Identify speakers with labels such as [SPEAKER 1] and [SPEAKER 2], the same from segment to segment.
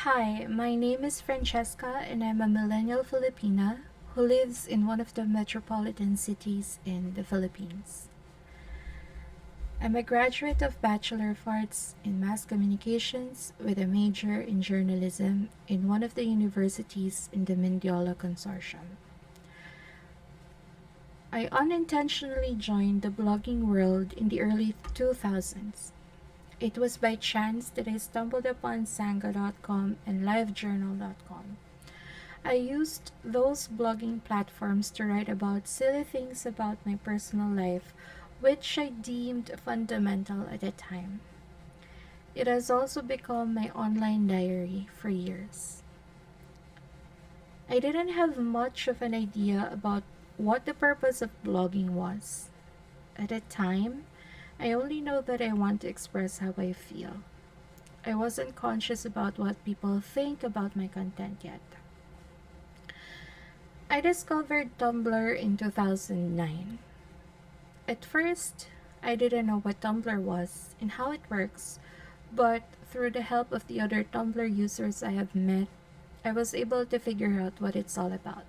[SPEAKER 1] Hi, my name is Francesca and I'm a millennial Filipina who lives in one of the metropolitan cities in the Philippines. I'm a graduate of Bachelor of Arts in Mass Communications with a major in journalism in one of the universities in the Mendiola Consortium. I unintentionally joined the blogging world in the early 2000s. It was by chance that I stumbled upon Sanga.com and LiveJournal.com. I used those blogging platforms to write about silly things about my personal life, which I deemed fundamental at the time. It has also become my online diary for years. I didn't have much of an idea about what the purpose of blogging was. At the time, I only know that I want to express how I feel. I wasn't conscious about what people think about my content yet. I discovered Tumblr in 2009. At first, I didn't know what Tumblr was and how it works, but through the help of the other Tumblr users I have met, I was able to figure out what it's all about.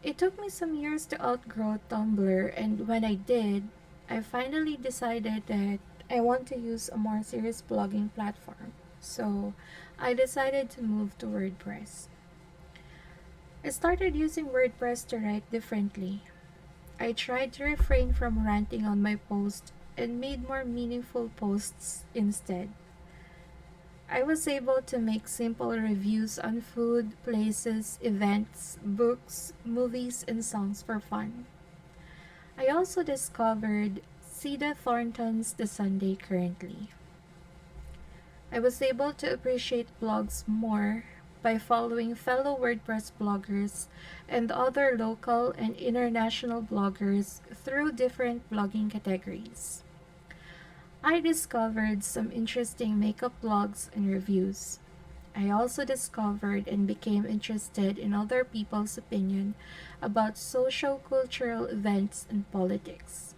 [SPEAKER 1] It took me some years to outgrow Tumblr, and when I did, I finally decided that I want to use a more serious blogging platform. So I decided to move to WordPress. I started using WordPress to write differently. I tried to refrain from ranting on my post and made more meaningful posts instead. I was able to make simple reviews on food, places, events, books, movies, and songs for fun. I also discovered Sida Thornton's The Sunday Currently. I was able to appreciate blogs more by following fellow WordPress bloggers and other local and international bloggers through different blogging categories. I discovered some interesting makeup blogs and reviews. I also discovered and became interested in other people's opinion about social cultural events and politics.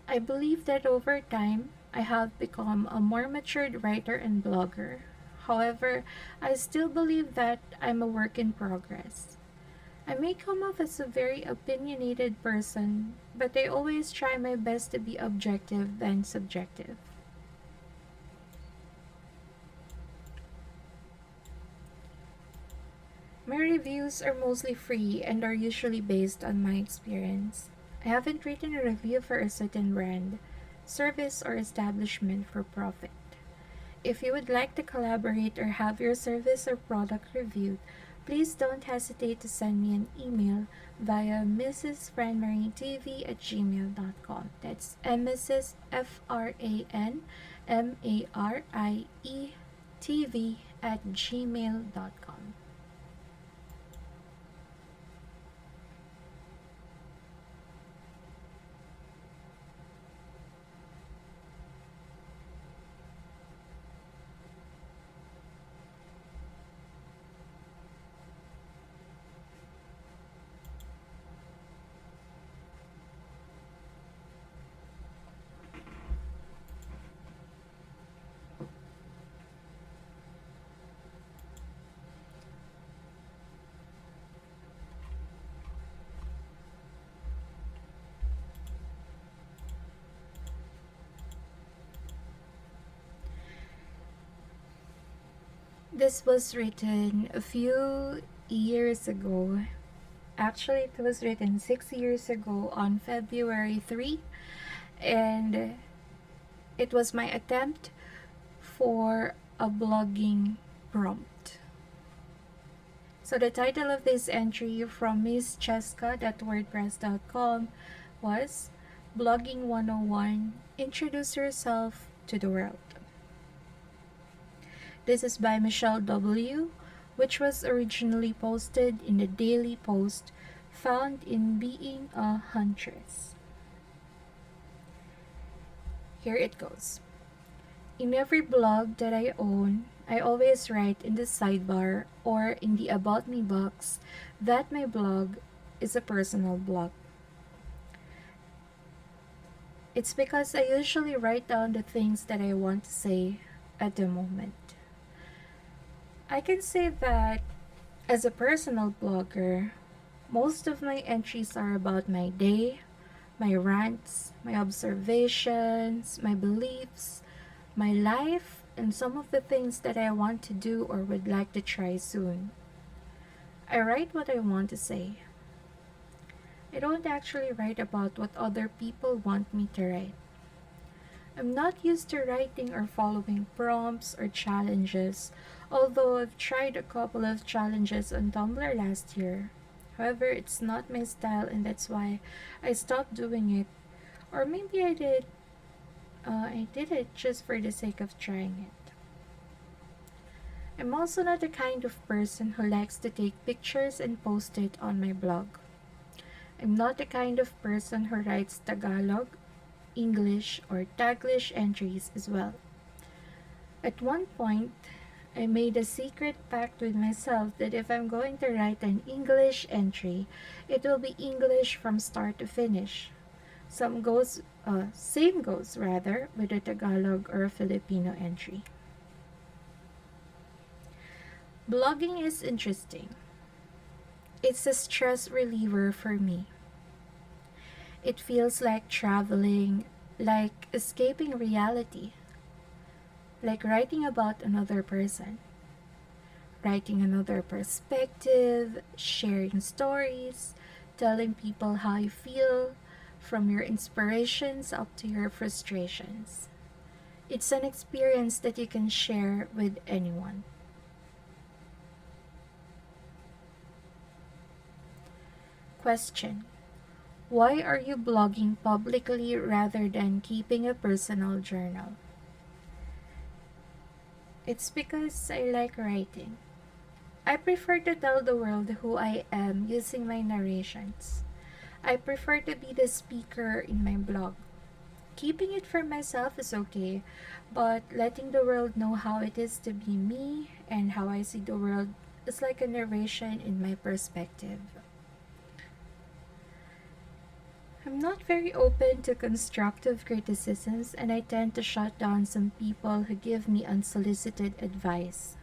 [SPEAKER 1] I believe that over time, I have become a more matured writer and blogger. However, I still believe that I'm a work in progress. I may come off as a very opinionated person, but I always try my best to be objective than subjective. My reviews are mostly free and are usually based on my experience. I haven't written a review for a certain brand, service, or establishment for profit. If you would like to collaborate or have your service or product reviewed, please don't hesitate to send me an email via mrsfranmarietv@gmail.com. That's mrsfranmarietv@gmail.com. This was written a few years ago. Actually, it was written 6 years ago on February 3, and it was my attempt for a blogging prompt. So the title of this entry from misscheska.wordpress.com was Blogging 101, Introduce Yourself to the World. This is by Michelle W., which was originally posted in the Daily Post, found in Being a Huntress. Here it goes. In every blog that I own, I always write in the sidebar or in the About Me box that my blog is a personal blog. It's because I usually write down the things that I want to say at the moment. I can say that as a personal blogger, most of my entries are about my day, my rants, my observations, my beliefs, my life, and some of the things that I want to do or would like to try soon. I write what I want to say. I don't actually write about what other people want me to write. I'm not used to writing or following prompts or challenges, although I've tried a couple of challenges on Tumblr last year. However, it's not my style and that's why I stopped doing it. Or maybe I did it just for the sake of trying it. I'm also not the kind of person who likes to take pictures and post it on my blog. I'm not the kind of person who writes Tagalog, English, or Taglish entries as well. At one point, I made a secret pact with myself that if I'm going to write an English entry, it will be English from start to finish. Same goes rather with a Tagalog or a Filipino entry. Blogging is interesting. It's a stress reliever for me. It feels like traveling, like escaping reality, like writing about another person, writing another perspective, sharing stories, telling people how you feel, from your inspirations up to your frustrations. It's an experience that you can share with anyone. Question: why are you blogging publicly rather than keeping a personal journal? It's because I like writing. I prefer to tell the world who I am using my narrations. I prefer to be the speaker in my blog. Keeping it for myself is okay, but letting the world know how it is to be me and how I see the world is like a narration in my perspective. I'm not very open to constructive criticisms, and I tend to shut down some people who give me unsolicited advice.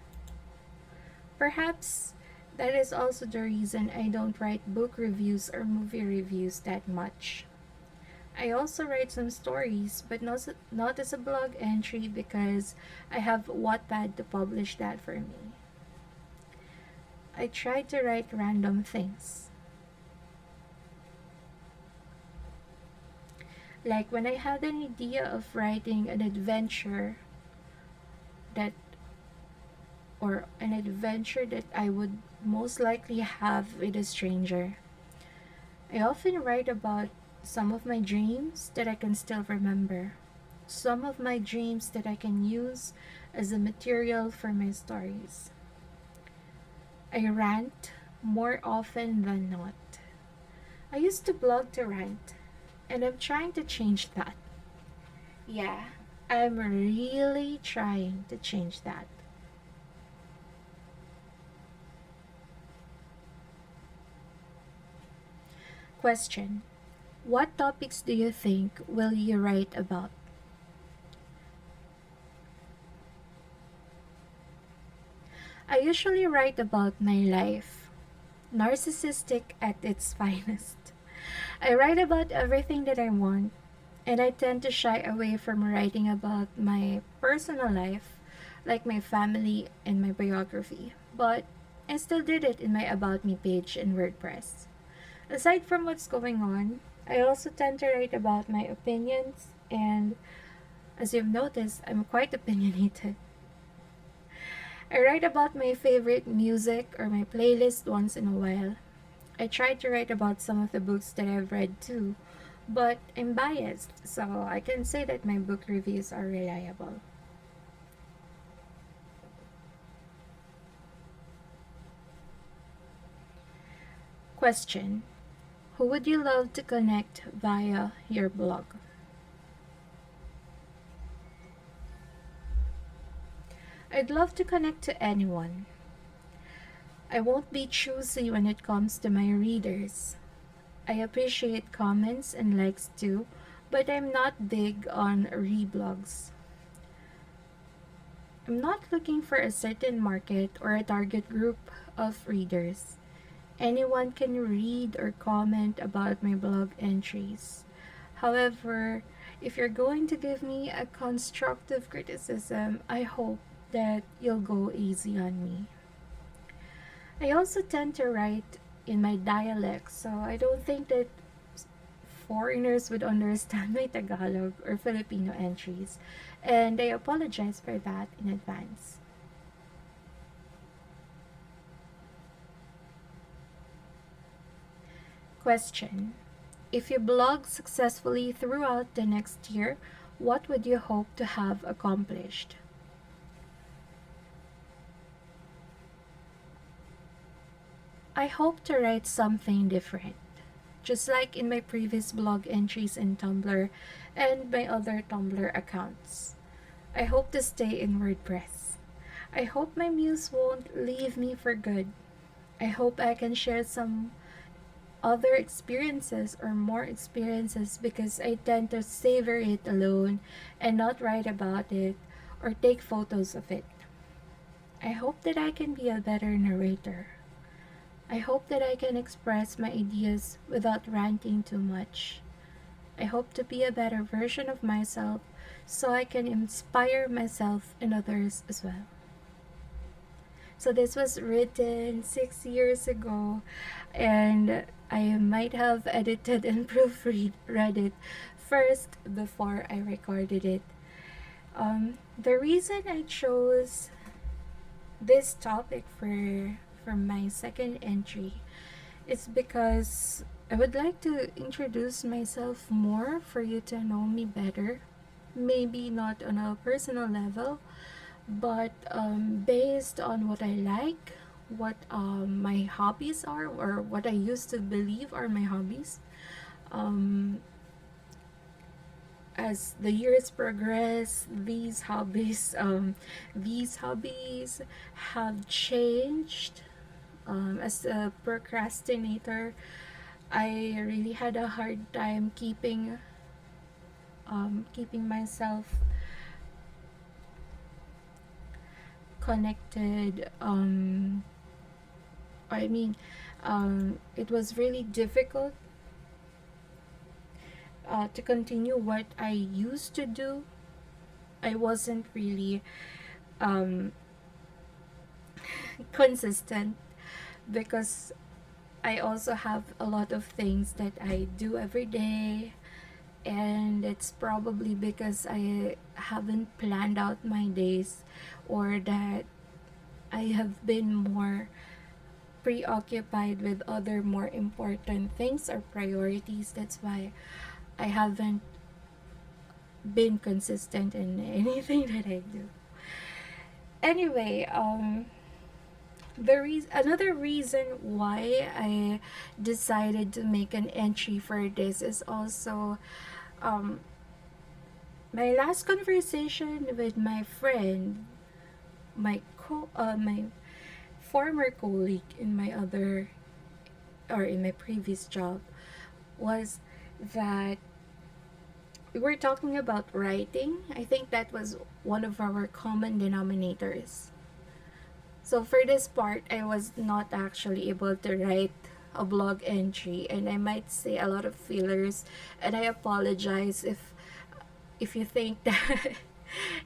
[SPEAKER 1] Perhaps that is also the reason I don't write book reviews or movie reviews that much. I also write some stories, but not as a blog entry because I have Wattpad to publish that for me. I try to write random things. Like when I had an idea of writing an adventure that that I would most likely have with a stranger. I often write about some of my dreams that I can still remember, some of my dreams that I can use as a material for my stories. I rant more often than not. I used to blog to rant, and I'm trying to change that. Yeah, I'm really trying to change that. Question: what topics do you think will you write about? I usually write about my life, narcissistic at its finest. I write about everything that I want, and I tend to shy away from writing about my personal life, like my family and my biography. But I still did it in my About Me page in WordPress. Aside from what's going on, I also tend to write about my opinions, and as you've noticed, I'm quite opinionated. I write about my favorite music or my playlist once in a while. I try to write about some of the books that I've read too, but I'm biased, so I can say that my book reviews are reliable. Question: who would you love to connect via your blog? I'd love to connect to anyone. I won't be choosy when it comes to my readers. I appreciate comments and likes too, but I'm not big on reblogs. I'm not looking for a certain market or a target group of readers. Anyone can read or comment about my blog entries. However, if you're going to give me a constructive criticism, I hope that you'll go easy on me. I also tend to write in my dialect, so I don't think that foreigners would understand my Tagalog or Filipino entries, and I apologize for that in advance. Question: if you blog successfully throughout the next year, what would you hope to have accomplished? I hope to write something different, just like in my previous blog entries in Tumblr and my other Tumblr accounts. I hope to stay in WordPress. I hope my muse won't leave me for good. I hope I can share some other experiences or more experiences because I tend to savor it alone and not write about it or take photos of it. I hope that I can be a better narrator. I hope that I can express my ideas without ranting too much. I hope to be a better version of myself so I can inspire myself and others as well. So this was written 6 years ago, and I might have edited and proofread read it first before I recorded it. The reason I chose this topic for my second entry is because I would like to introduce myself more for you to know me better. Maybe not on a personal level, but based on what I like, what my hobbies are, or what I used to believe are my hobbies. Um, as the years progress, these hobbies have changed. As a procrastinator, I really had a hard time keeping myself connected. I mean, it was really difficult to continue what I used to do. I wasn't really um, consistent because I also have a lot of things that I do every day, and it's probably because I haven't planned out my days, or that I have been more preoccupied with other more important things or priorities. That's why I haven't been consistent in anything that I do. Anyway, another reason why I decided to make an entry for this is also um, my last conversation with my friend, my former colleague in my other or in my previous job, was that we were talking about writing. I think that was one of our common denominators. So for this part, I was not actually able to write a blog entry, and I might say a lot of fillers, and I apologize if you think that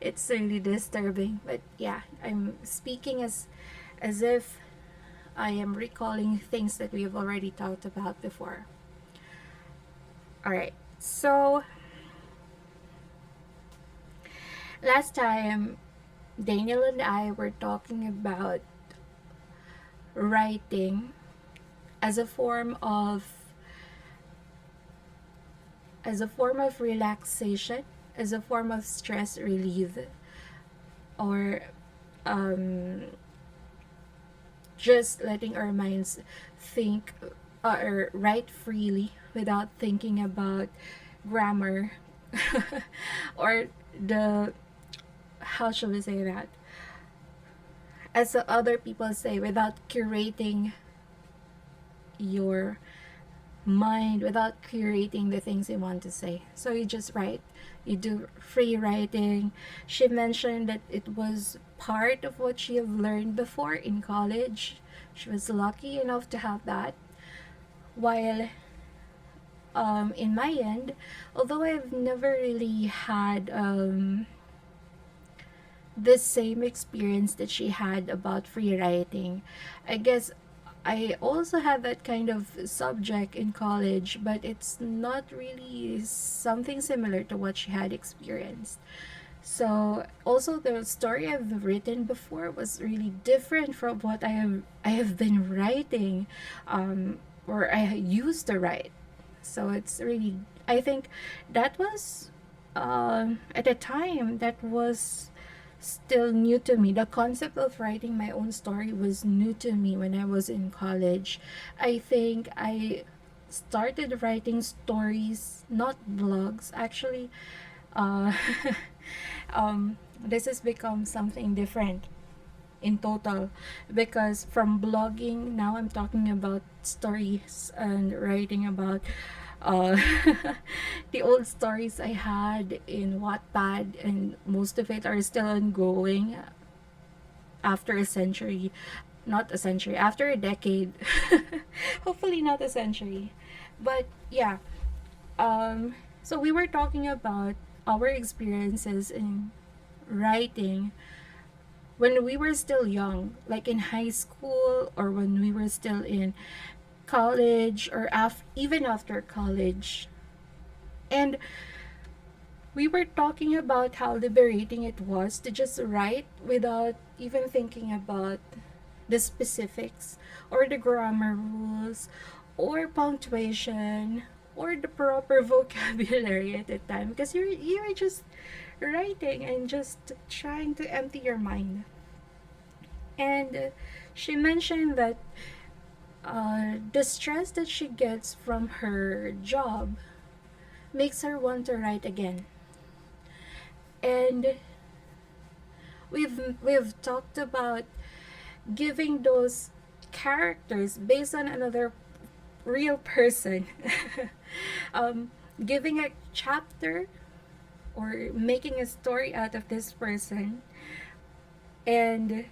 [SPEAKER 1] it's really disturbing. But yeah, I'm speaking as if I am recalling things that we have already talked about before. All right. So last time Daniel and I were talking about writing as a form of relaxation, as a form of stress relief, or um, just letting our minds think or write freely without thinking about grammar or the how shall we say that, as other people say, without curating your mind without curating the things you want to say. So you just write. You do free writing. She mentioned that it was part of what she have learned before in college. She was lucky enough to have that. While in my end, although I've never really had the same experience that she had about free writing, I guess I also had that kind of subject in college, but it's not really something similar to what she had experienced. So also the story I've written before was really different from what I have been writing, or I used to write. So it's really, I think that was at a time that was still new to me. The concept of writing my own story was new to me when I was in college. I think I started writing stories, not blogs. Actually, uh, this has become something different in total, because from blogging now I'm talking about stories and writing about uh, the old stories I had in Wattpad, and most of it are still ongoing after a century. Not a century, after a decade. Hopefully, not a century. But yeah, so we were talking about our experiences in writing when we were still young, like in high school or when we were still in college, or even after college. And we were talking about how liberating it was to just write without even thinking about the specifics or the grammar rules or punctuation or the proper vocabulary at the time, because you're just writing and just trying to empty your mind. And she mentioned that the stress that she gets from her job makes her want to write again. And we've talked about giving those characters based on another real person. um, Giving a chapter or making a story out of this person, and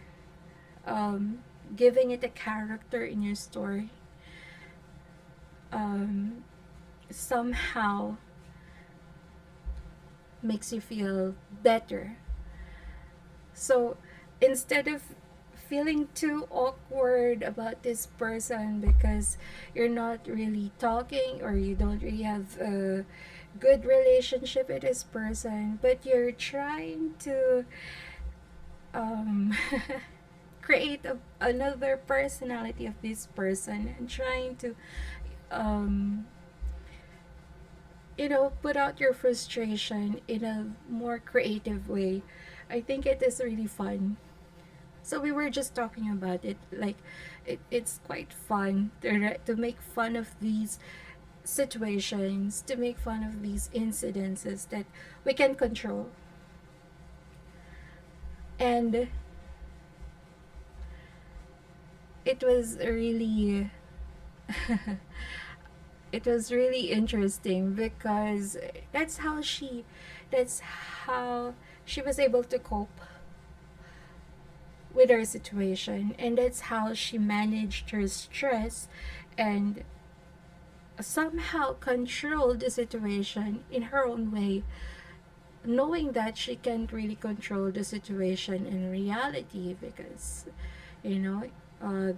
[SPEAKER 1] um, giving it a character in your story, um, somehow makes you feel better. So instead of feeling too awkward about this person because you're not really talking or you don't really have a good relationship with this person, but you're trying to um, create another personality of this person and trying to um, put out your frustration in a more creative way. I think it is really fun. So we were just talking about it, like it's quite fun to make fun of these situations, to make fun of these incidences that we can control. And it was really it was really interesting because that's how she was able to cope with her situation, and that's how she managed her stress and somehow control the situation in her own way, knowing that she can't really control the situation in reality because you know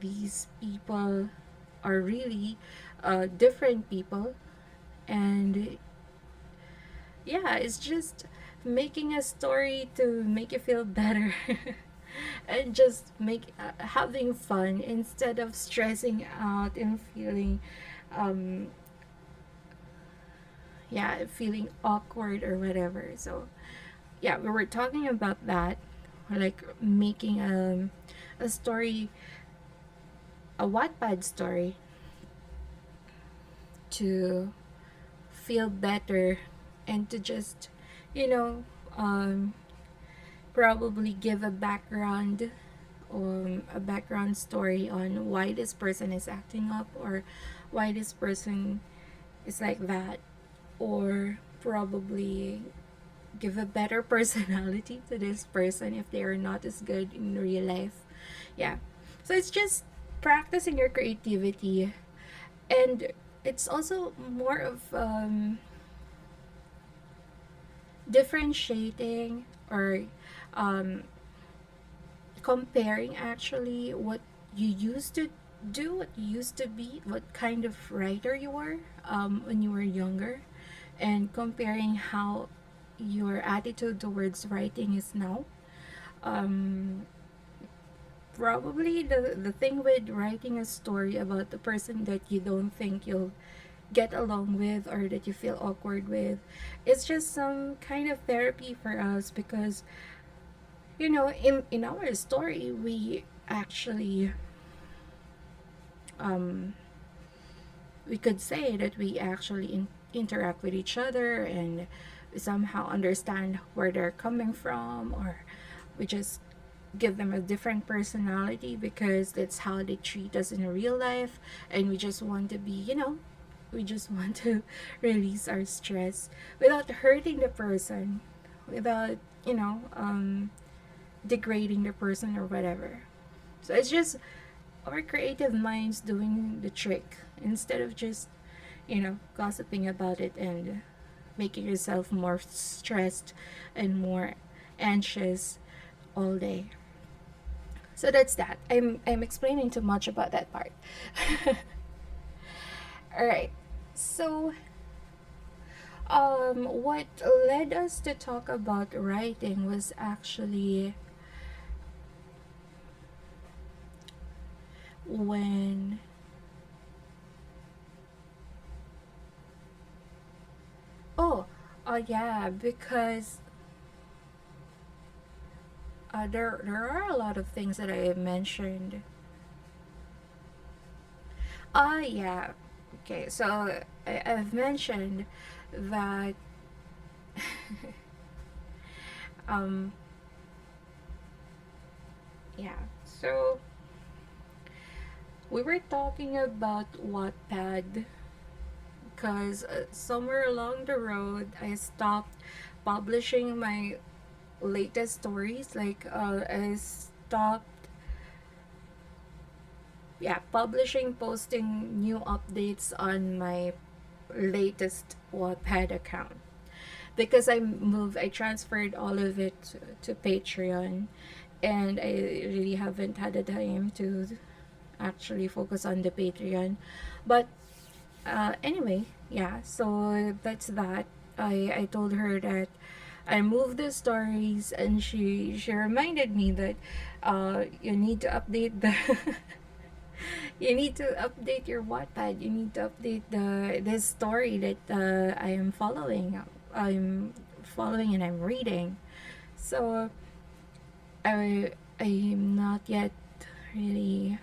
[SPEAKER 1] these people are really different people. And yeah, it's just making a story to make you feel better and just make having fun instead of stressing out and feeling um feeling awkward or whatever. So yeah, we were talking about that, like making a story, a Wattpad story, to feel better and to just you know um probably give a background a background story on why this person is acting up, or why this person is like that, or probably give a better personality to this person if they are not as good in real life. Yeah. So it's just practicing your creativity, and it's also more of differentiating, or um, comparing actually what you used to do, what you used to be, what kind of writer you were when you were younger, and comparing how your attitude towards writing is now. Um, Probably the thing with writing a story about the person that you don't think you'll get along with, or that you feel awkward with, it's just some kind of therapy for us, because in our story we actually um we could say that we actually interact with each other, and we somehow understand where they're coming from, or we just give them a different personality because that's how they treat us in real life, and we just want to be, we just want to release our stress without hurting the person, without degrading the person or whatever. So it's just our creative minds doing the trick, instead of just gossiping about it and making yourself more stressed and more anxious all day. So that's that. I'm explaining too much about that part. All right. So what led us to talk about writing was actually when oh yeah, because there are a lot of things that I mentioned. Yeah. Okay, so I've mentioned that um yeah. So we were talking about Wattpad, because somewhere along the road I stopped publishing my latest stories. Like I stopped, yeah, publishing, posting new updates on my latest Wattpad account, because I transferred all of it to Patreon, and I really haven't had the time to actually focus on the Patreon. But anyway, yeah, so that's that. I told her that I moved the stories, and she reminded me that you need to update the you need to update your Wattpad. You need to update this story that I am following. I'm following and I'm reading. So I'm not yet really.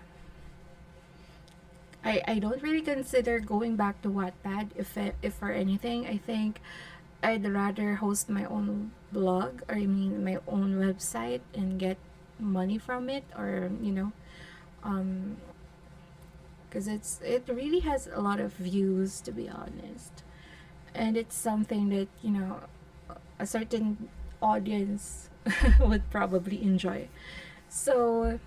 [SPEAKER 1] I don't really consider going back to Wattpad. If for anything, I think I'd rather host my own blog, or I mean my own website, and get money from it, or um because it really has a lot of views, to be honest, and it's something that a certain audience would probably enjoy. So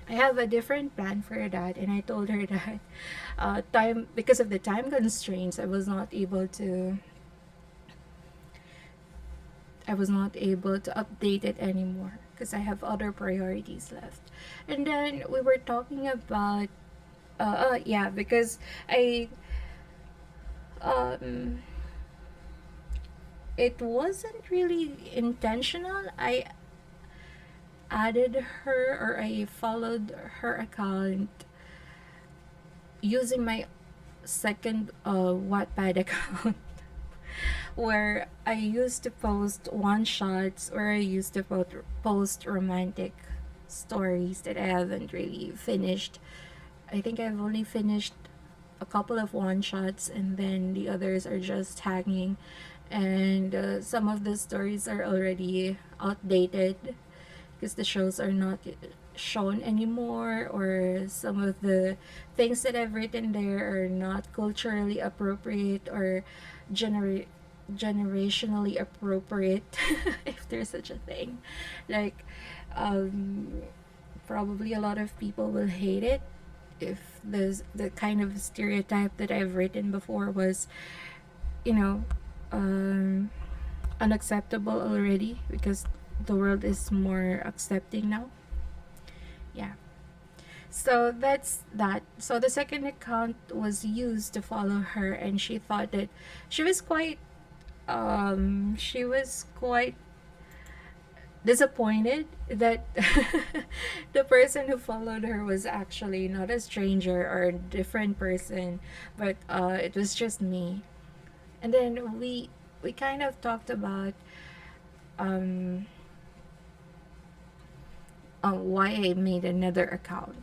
[SPEAKER 1] I have a different plan for that, and I told her that time because of the time constraints, I was not able to update it anymore, because I have other priorities left. And then we were talking about yeah, because I um it wasn't really intentional. I added her, or I followed her account using my second Wattpad account, where I used to post one shots, or I used to post romantic stories that I haven't really finished. I think I've only finished a couple of one shots, and then the others are just hanging. And some of the stories are already outdated, because the shows are not shown anymore, or some of the things that I've written there are not culturally appropriate or genera- generationally appropriate, if there's such a thing. Like, um, probably a lot of people will hate it if the kind of stereotype that I've written before was, you know, um, unacceptable already, because the world is more accepting now. Yeah. So that's that. So the second account was used to follow her, and she thought that she was quite disappointed that the person who followed her was actually not a stranger or a different person, but it was just me. And then we kind of talked about um, why I made another account.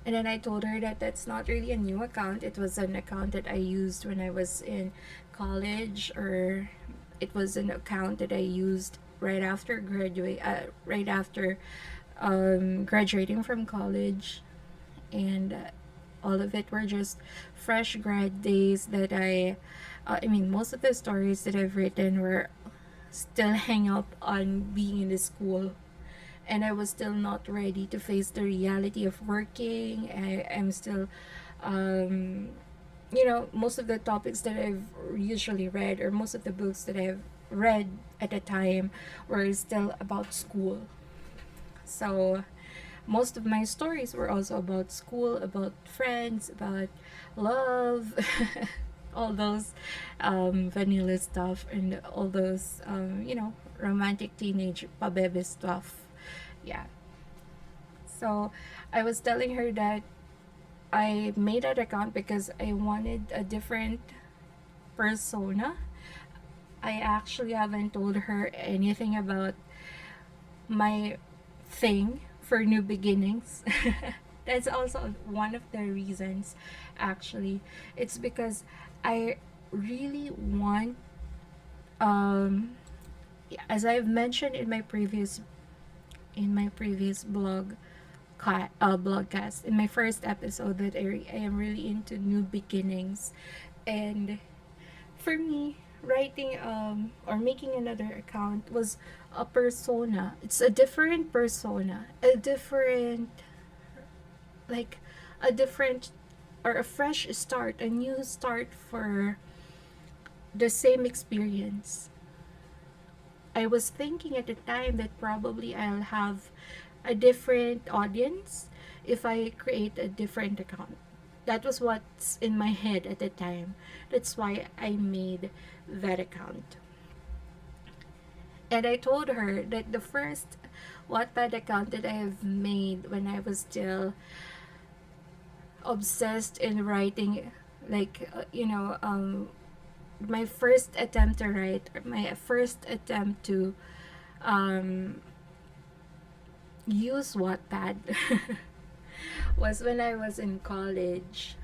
[SPEAKER 1] And then I told her that that's not really a new account. It was an account that I used when I was in college, or it was an account that I used right after graduating from college, and all of it were just fresh grad days that I mean, most of the stories that I've written were still hang up on being in the school, and I was still not ready to face the reality of working. I'm still, um, most of the topics that I've usually read, or most of the books that I've read at the time, were still about school. So most of my stories were also about school, about friends, about love, all those vanilla stuff, and all those, romantic teenage pabebe stuff. Yeah. So I was telling her that I made that account because I wanted a different persona. I actually haven't told her anything about my thing for new beginnings. That's also one of the reasons, actually. It's because I really want, um, as I've mentioned in my previous blogcast, in my first episode, that I am really into new beginnings. And for me, writing or making another account was a persona. It's a different persona, a different, like, a different, or a fresh start, a new start for the same experience. I was thinking at the time that probably I'll have a different audience if I create a different account. That was what's in my head at the time. That's why I made that account. And I told her that the first Wattpad account that I have made when I was still obsessed in writing, like, my first attempt to write, my first attempt to um, use Wattpad was when I was in college.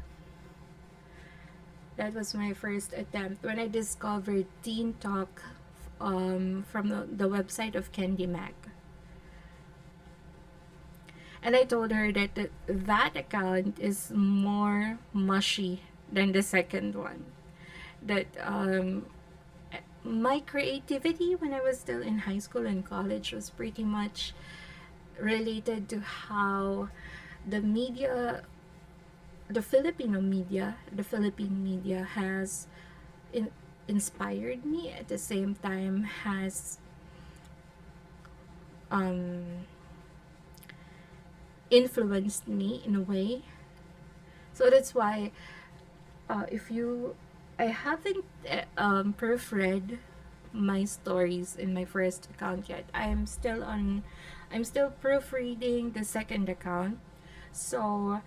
[SPEAKER 1] That was my first attempt when I discovered Teen Talk from the website of Candy Mag. And I told her that that account is more mushy than the second one. That my creativity when I was still in high school and college was pretty much related to how the media, the Philippine media has inspired me, at the same time has um, influenced me in a way. So that's why, if you, I haven't proofread my stories in my first account yet. I'm still proofreading the second account. So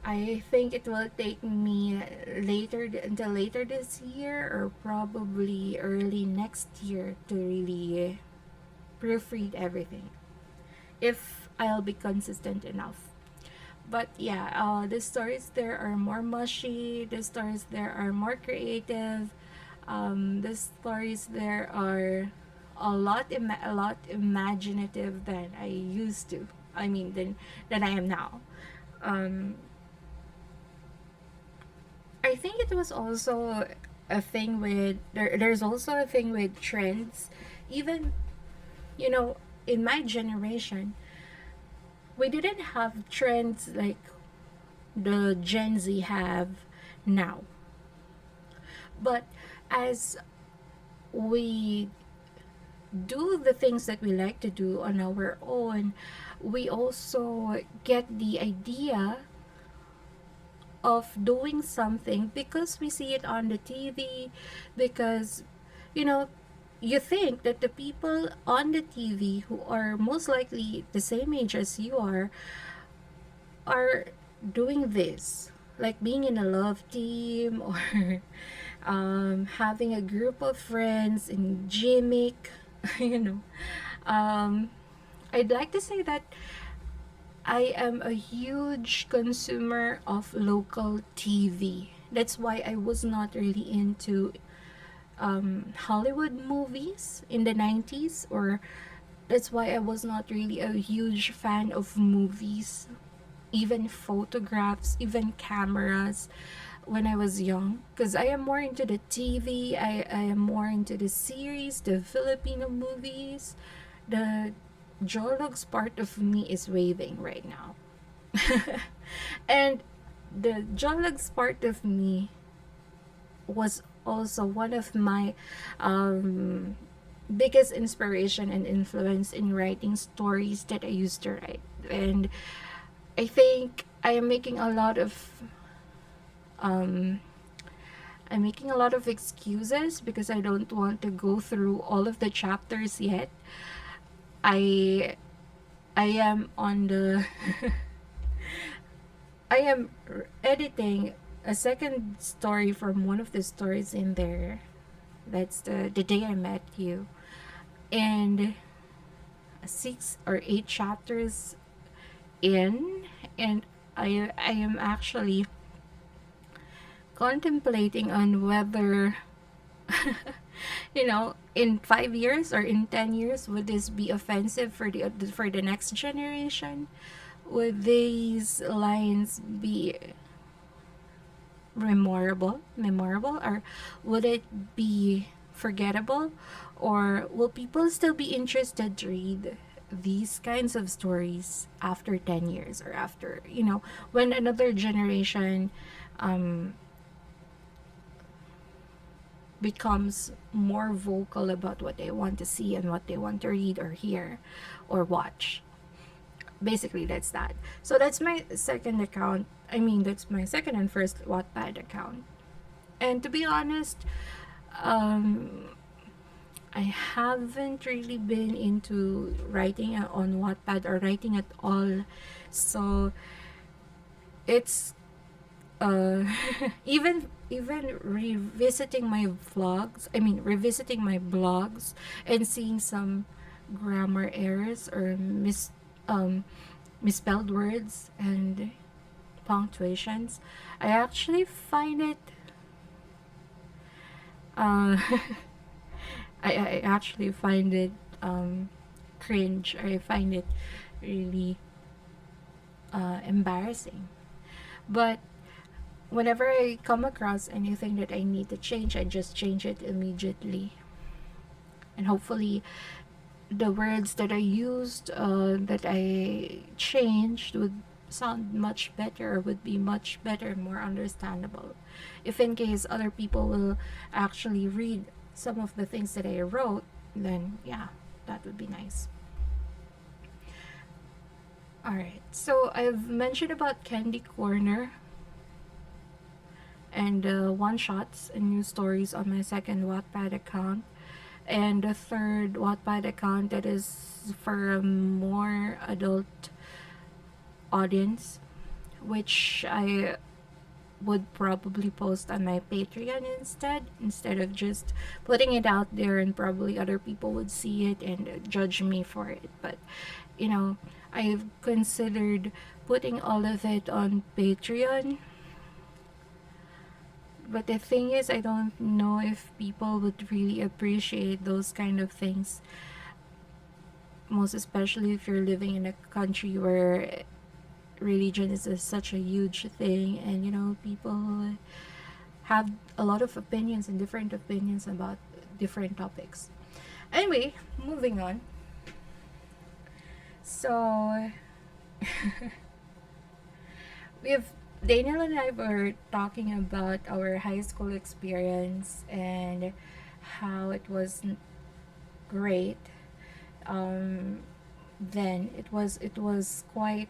[SPEAKER 1] I think it will take me until later this year, or probably early next year, to really proofread everything, if I'll be consistent enough. But yeah, the stories there are more mushy. The stories there are more creative. The stories there are a lot imaginative than I used to. I mean, than I am now. Um, I think it was also a thing with there's also a thing with trends. Even, you know, in my generation, we didn't have trends like the Gen Z have now. But as we do the things that we like to do on our own, we also get the idea of doing something because we see it on the TV, because, you know, you think that the people on the TV who are most likely the same age as you are doing this, like being in a love team or having a group of friends in gimmick, you know. Um, I'd like to say that I am a huge consumer of local TV. That's why I was not really into Hollywood movies in the 90s, or that's why I was not really a huge fan of movies, even photographs, even cameras when I was young. Because I am more into the TV, I am more into the series, the Filipino movies. The Jolog's part of me is waving right now. And the Jolog's part of me was also one of my um, biggest inspiration and influence in writing stories that I used to write. And I think I am making a lot of um, I'm making a lot of excuses because I don't want to go through all of the chapters yet. I I am on the I am editing a second story from one of the stories in there. That's the day I met you, and 6 or 8 chapters in, and I am actually contemplating on whether you know, in 5 years or in 10 years, would this be offensive for the next generation? Would these lines be memorable, or would it be forgettable, or will people still be interested to read these kinds of stories after 10 years, or after, you know, when another generation um, becomes more vocal about what they want to see and what they want to read or hear or watch. Basically, that's that. So that's my second account. I mean, that's my second and first Wattpad account. And to be honest, um, I haven't really been into writing on Wattpad or writing at all. So it's uh even revisiting my vlogs, I mean revisiting my blogs and seeing some grammar errors or um misspelled words and punctuations, I actually find it uh I actually find it cringe. I find it really embarrassing. But whenever I come across anything that I need to change, I just change it immediately. And hopefully, the words that I used, that I changed, would sound much better, or would be much better, more understandable. If in case other people will actually read some of the things that I wrote, then yeah, that would be nice. Alright, so I've mentioned about Candy Corner and one shots and news stories on my second Wattpad account, and the third Wattpad account that is for a more adult audience, which I would probably post on my Patreon instead of just putting it out there, and probably other people would see it and judge me for it. But you know, I've considered putting all of it on Patreon But the thing is, I don't know if people would really appreciate those kind of things, most especially if you're living in a country where religion is such a huge thing, and people have a lot of opinions and different opinions about different topics. Anyway, moving on. So, we've Daniel and I were talking about our high school experience and how it was great. Um, then it was quite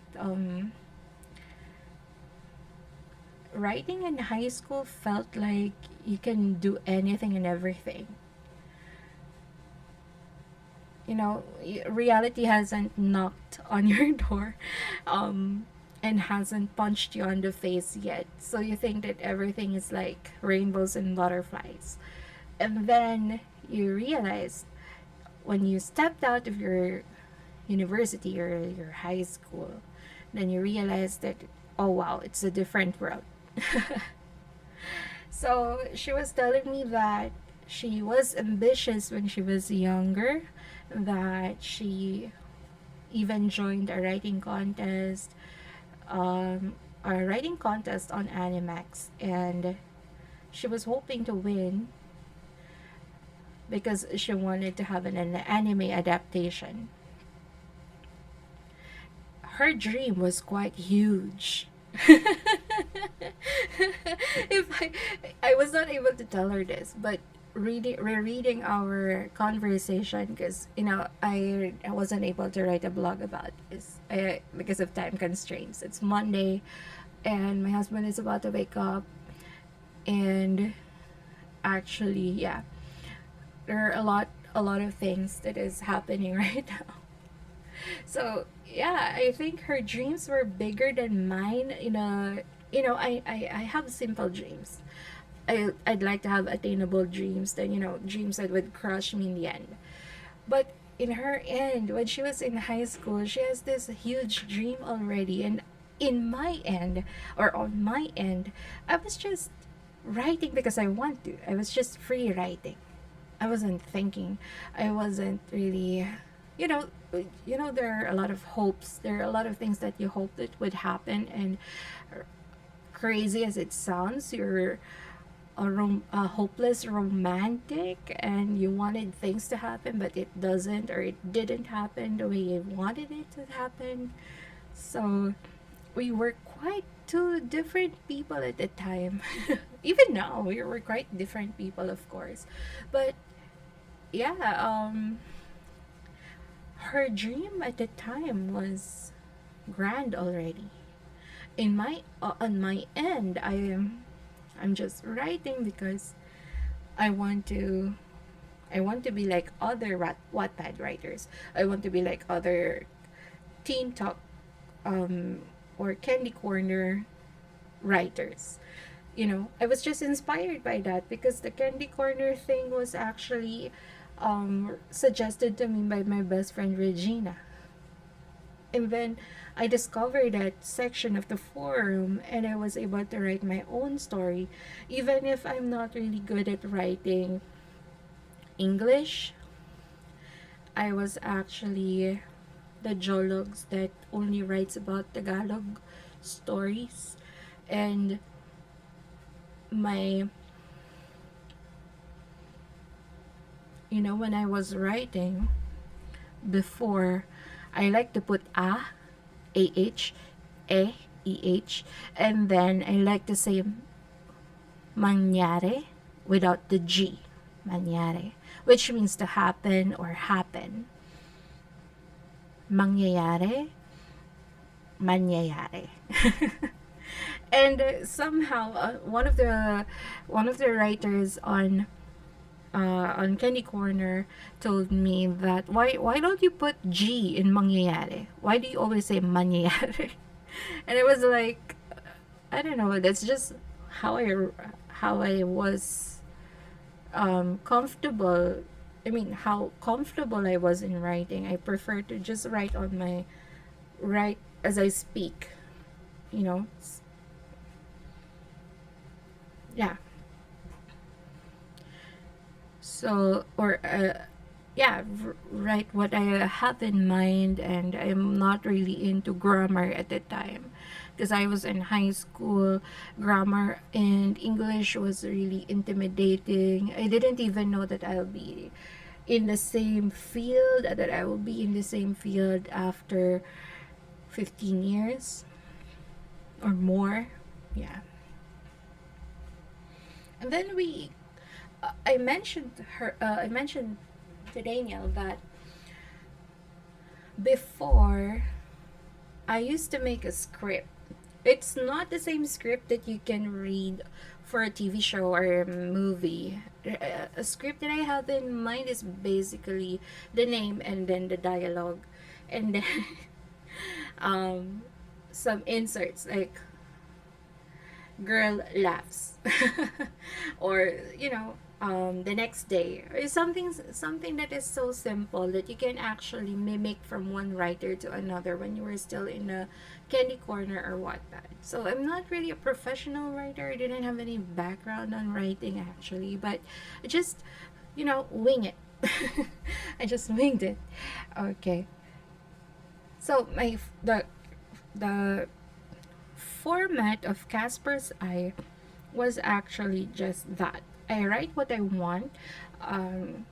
[SPEAKER 1] writing in high school felt like you can do anything and everything. Reality hasn't knocked on your door, um, and hasn't punched you on the face yet. So you think that everything is like rainbows and butterflies. And then you realize when you stepped out of your university or your high school, then you realize that, oh wow, it's a different world. So she was telling me that she was ambitious when she was younger, that she even joined a writing contest on Animax, and she was hoping to win because she wanted to have an anime adaptation. Her dream was quite huge. If I was not able to tell her this, but rereading our conversation, because I wasn't able to write a blog about this because of time constraints. It's Monday, and my husband is about to wake up, and actually, yeah, there are a lot of things that is happening right now. So yeah, I think her dreams were bigger than mine. I have simple dreams. I'd like to have attainable dreams, then dreams that would crush me in the end. But in her end, when she was in high school, she has this huge dream already, and in my end, or on my end, I was just writing because I want to. I was just free writing. I wasn't thinking. I wasn't really, you know, there are a lot of hopes. There are a lot of things that you hope that would happen, and crazy as it sounds, you're a hopeless romantic, and you wanted things to happen, but it doesn't, or it didn't happen the way you wanted it to happen. So we were quite two different people at the time. Even now, we're quite different people, of course. But yeah, her dream at the time was grand already. On my end, I'm just writing because I want to I want to be like other Wattpad writers. I want to be like other Teen Talk, um, or Candy Corner writers. I was just inspired by that because the Candy Corner thing was actually suggested to me by my best friend Regina. And then I discovered that section of the forum, and I was able to write my own story. Even if I'm not really good at writing English, I was actually the Jologs that only writes about Tagalog stories. And my, when I was writing before, I like to put A-H, E-H, and then I like to say mangyari without the G. Mangyari, which means to happen or happen. Mangyayari, manyayari. And somehow one of the writers on Candy Corner told me that why don't you put G in mangyayari? Why do you always say mangyayari? And it was like, I don't know. That's just how I was comfortable. I mean, how comfortable I was in writing. I prefer to just write as I speak. You know, yeah. So, or yeah, write what I have in mind, and I'm not really into grammar at the time because I was in high school. Grammar and English was really intimidating. I didn't even know that I'll be in the same field, that I will be in the same field after 15 years or more. Yeah. And then I mentioned to Daniel that before I used to make a script. It's not the same script that you can read for a TV show or a movie. A script that I have in mind is basically the name and then the dialogue, and then um, some inserts like girl laughs or the next day, or something that is so simple that you can actually mimic from one writer to another when you were still in a candy corner or Wattpad. So I'm not really a professional writer. I didn't have any background on writing actually, but I just wing it. I just winged it. Okay. So the format of Casper's Eye was actually just that. I write what I want. Um,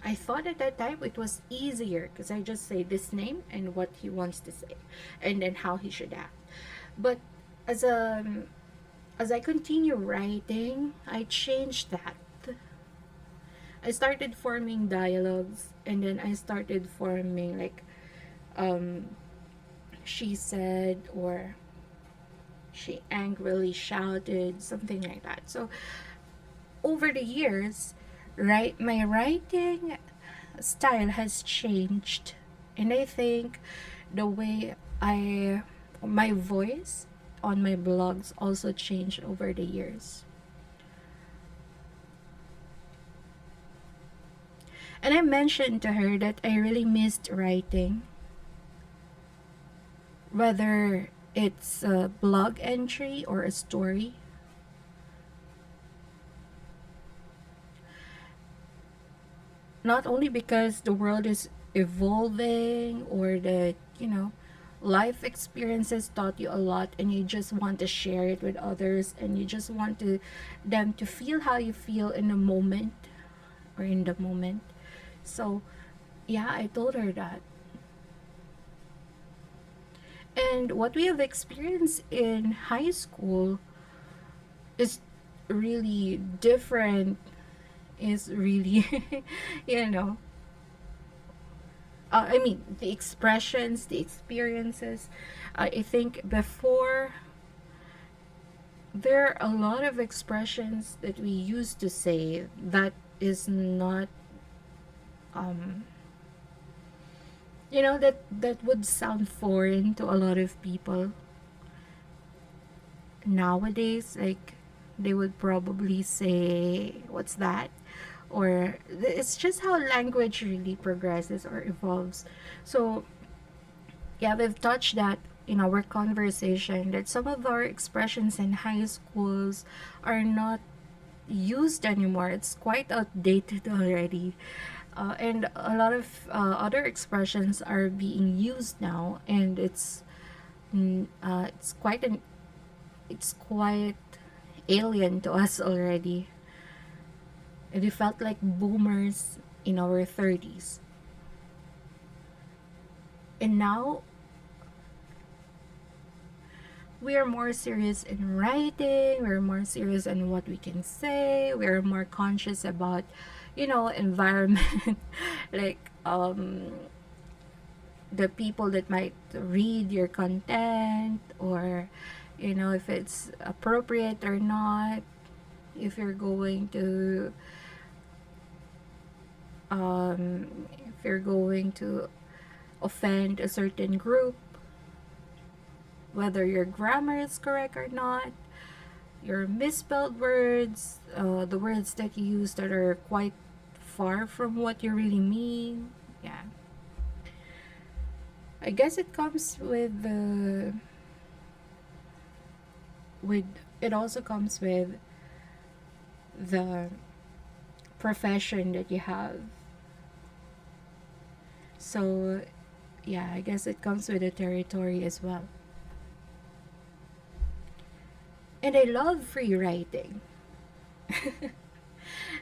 [SPEAKER 1] I thought at that time it was easier because I just say this name and what he wants to say, and then how he should act. But as a as I continue writing, I changed that. I started forming dialogues, and then I started forming like um, she said, or she angrily shouted, something like that. So over the years, my writing style has changed, and I think the way I my voice on my blogs also changed over the years. And I mentioned to her that I really missed writing, whether it's a blog entry or a story. Not only because the world is evolving, or that life experiences taught you a lot and you just want to share it with others, and you just want them to feel how you feel in the moment, or in the moment. So yeah, I told her that. And what we have experienced in high school is really different, is really you know I mean, the expressions, the experiences. I think before, there are a lot of expressions that we used to say that is not, um, that would sound foreign to a lot of people nowadays. Like, they would probably say, "What's that?" Or it's just how language really progresses or evolves. So yeah, we've touched that in our conversation, that some of our expressions in high schools are not used anymore. It's quite outdated already. And a lot of other expressions are being used now, and it's quite alien to us already. And we felt like boomers in our 30s. And now we are more serious in writing, we're more serious in what we can say, we're more conscious about environment. Like, the people that might read your content, or if it's appropriate or not, if you're going to offend a certain group, whether your grammar is correct or not, your misspelled words, the words that you use that are quite far from what you really mean. Yeah. I guess it comes with it also comes with the profession that you have. So, yeah, I guess it comes with the territory as well. And I love free writing.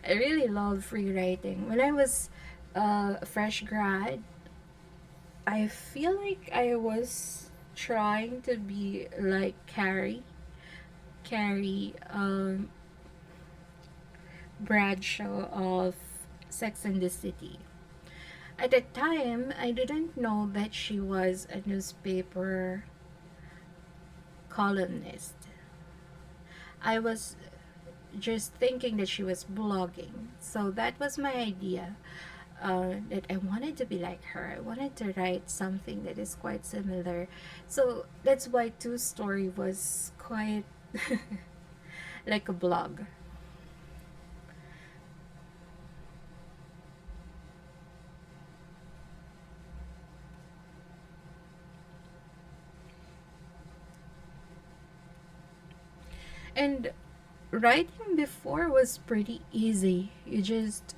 [SPEAKER 1] I really love free writing. When I was a fresh grad, I feel like I was trying to be like Carrie Bradshaw of Sex and the City. At the time, I didn't know that she was a newspaper columnist. I was just thinking that she was blogging. So that was my idea. That I wanted to be like her. I wanted to write something that is quite similar. So that's why Two Story was quite like a blog. And writing before was pretty easy. You just,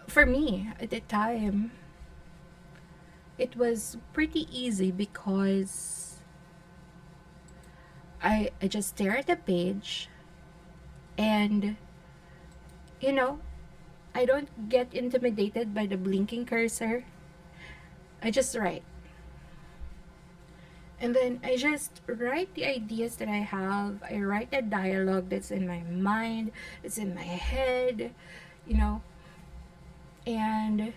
[SPEAKER 1] for me at the time, it was pretty easy because I just stare at the page and, you know, I don't get intimidated by the blinking cursor. I just write. And then I just write the ideas that I have. I write the dialogue that's in my mind, it's in my head, you know, and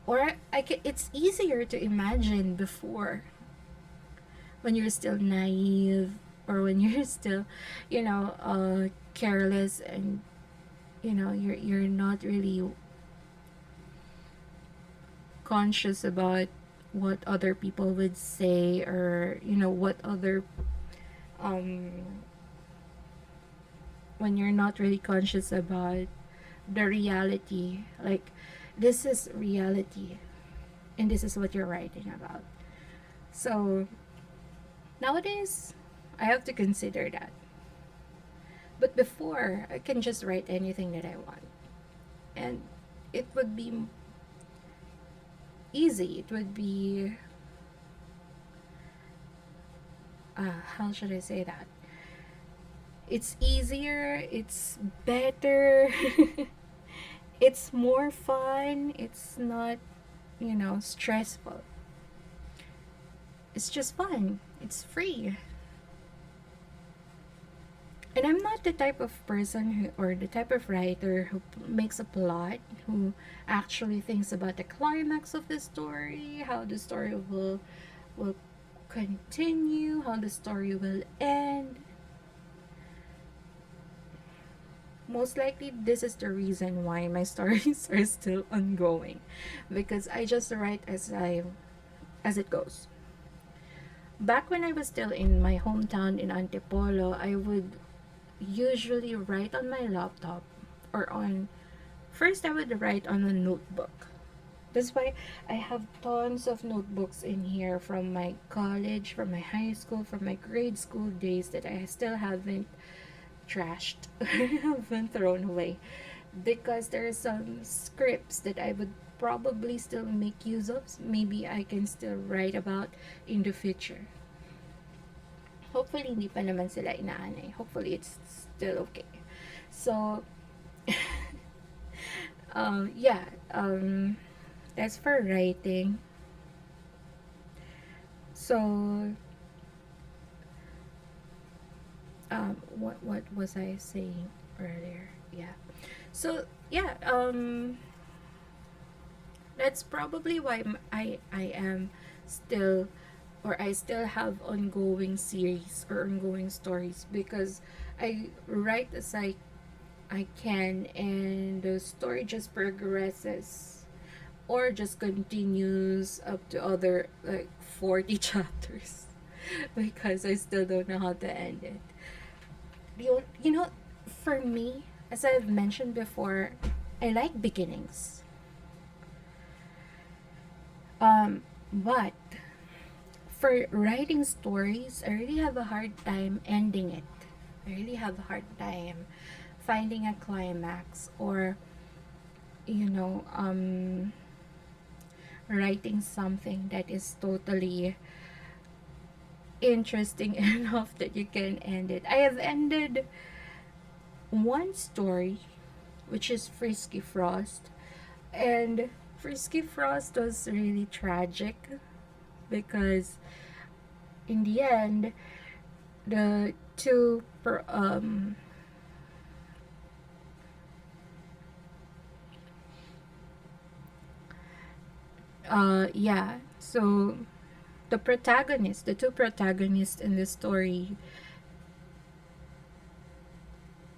[SPEAKER 1] or it's easier to imagine before when you're still naive or when you're still, careless and you're not really conscious about what other people would say or what other um when you're not really conscious about the reality, like this is reality and this is what you're writing about. So nowadays I have to consider that, but before I can just write anything that I want and it would be easy. It would be how should I say that? It's easier, it's better, it's more fun, it's not, stressful. It's just fun, it's free. And I'm not the type of person or the type of writer who makes a plot, who actually thinks about the climax of the story, how the story will continue, how the story will end. Most likely this is the reason why my stories are still ongoing, because I just write as it goes. Back when I was still in my hometown in Antipolo, I would usually write on my laptop or on first I would write on a notebook. That's why I have tons of notebooks in here from my college, from my high school, from my grade school days that I still haven't trashed, haven't thrown away, because there are some scripts that I would probably still make use of. Maybe I can still write about in the future. Hopefully hindi pa naman sila inaanay. Hopefully it's still okay. So yeah, that's for writing. So what was I saying earlier? Yeah. So yeah, that's probably why I am still, or I still have ongoing series or ongoing stories, because I write as I can and the story just progresses or just continues up to other like 40 chapters because I still don't know how to end it. You know, for me, as I've mentioned before, I like beginnings. But for writing stories, I really have a hard time ending it. I really have a hard time finding a climax, or you know um writing something that is totally interesting enough that you can end it. I have ended one story, which is Frisky Frost, and Frisky Frost was really tragic because in the end, the two yeah, so the two protagonists in the story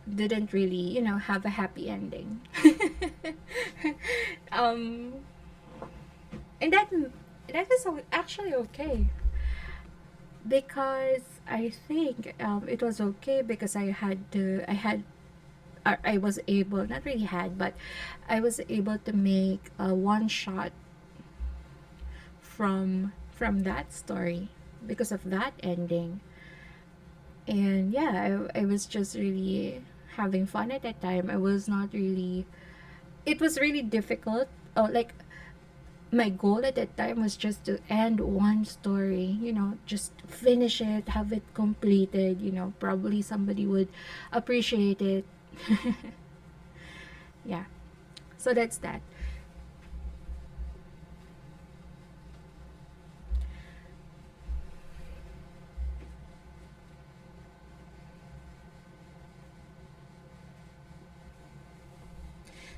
[SPEAKER 1] didn't really, have a happy ending. um and that is actually okay, because I think it was okay because I was able, not really had, but I was able to make a one shot from that story because of that ending. And yeah, I was just really having fun at that time. I was not really, it was really difficult. Oh, like, my goal at that time was just to end one story, just finish it, have it completed. Probably somebody would appreciate it. Yeah, so that's that.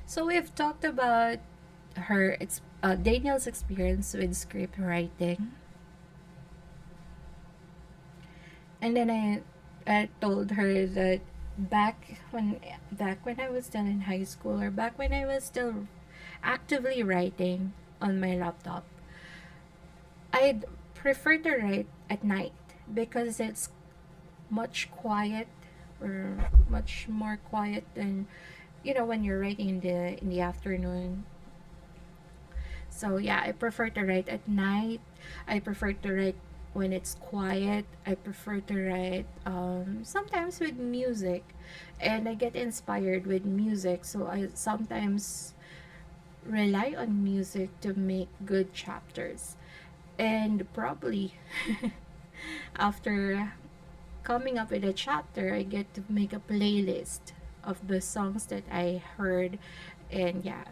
[SPEAKER 1] So we've talked about Daniel's experience with script writing, and then I told her that back when I was still in high school, or back when I was still actively writing on my laptop, I'd prefer to write at night because it's much quiet, or much more quiet than when you're writing in the afternoon. So yeah, I prefer to write at night. I prefer to write when it's quiet. I prefer to write sometimes with music, and I get inspired with music. So I sometimes rely on music to make good chapters. And probably after coming up with a chapter, I get to make a playlist of the songs that I heard. And yeah,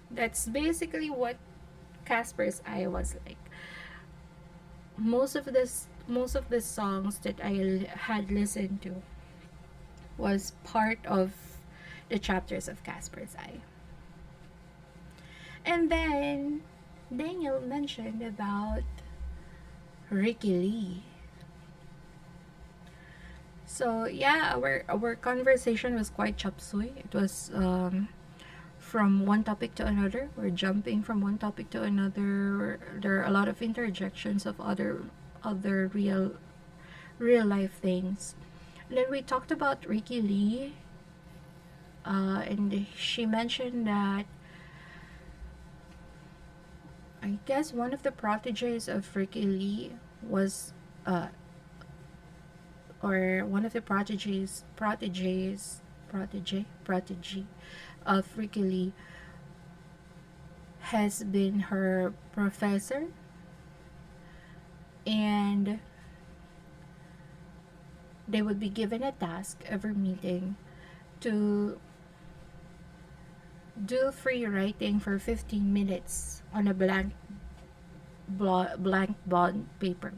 [SPEAKER 1] that's basically what Casper's Eye was like. Most of the songs that I had listened to was part of the chapters of Casper's Eye. And then Daniel mentioned about Ricky Lee. So yeah, our conversation was quite chop suey. It was from one topic to another. We're jumping from one topic to another. There are a lot of interjections of other real life things. And then we talked about Ricky Lee, and she mentioned that I guess one of the proteges of Ricky Lee was, or one of the protege of Ricky Lee has been her professor, and they would be given a task every meeting to do free writing for 15 minutes on a blank bond paper.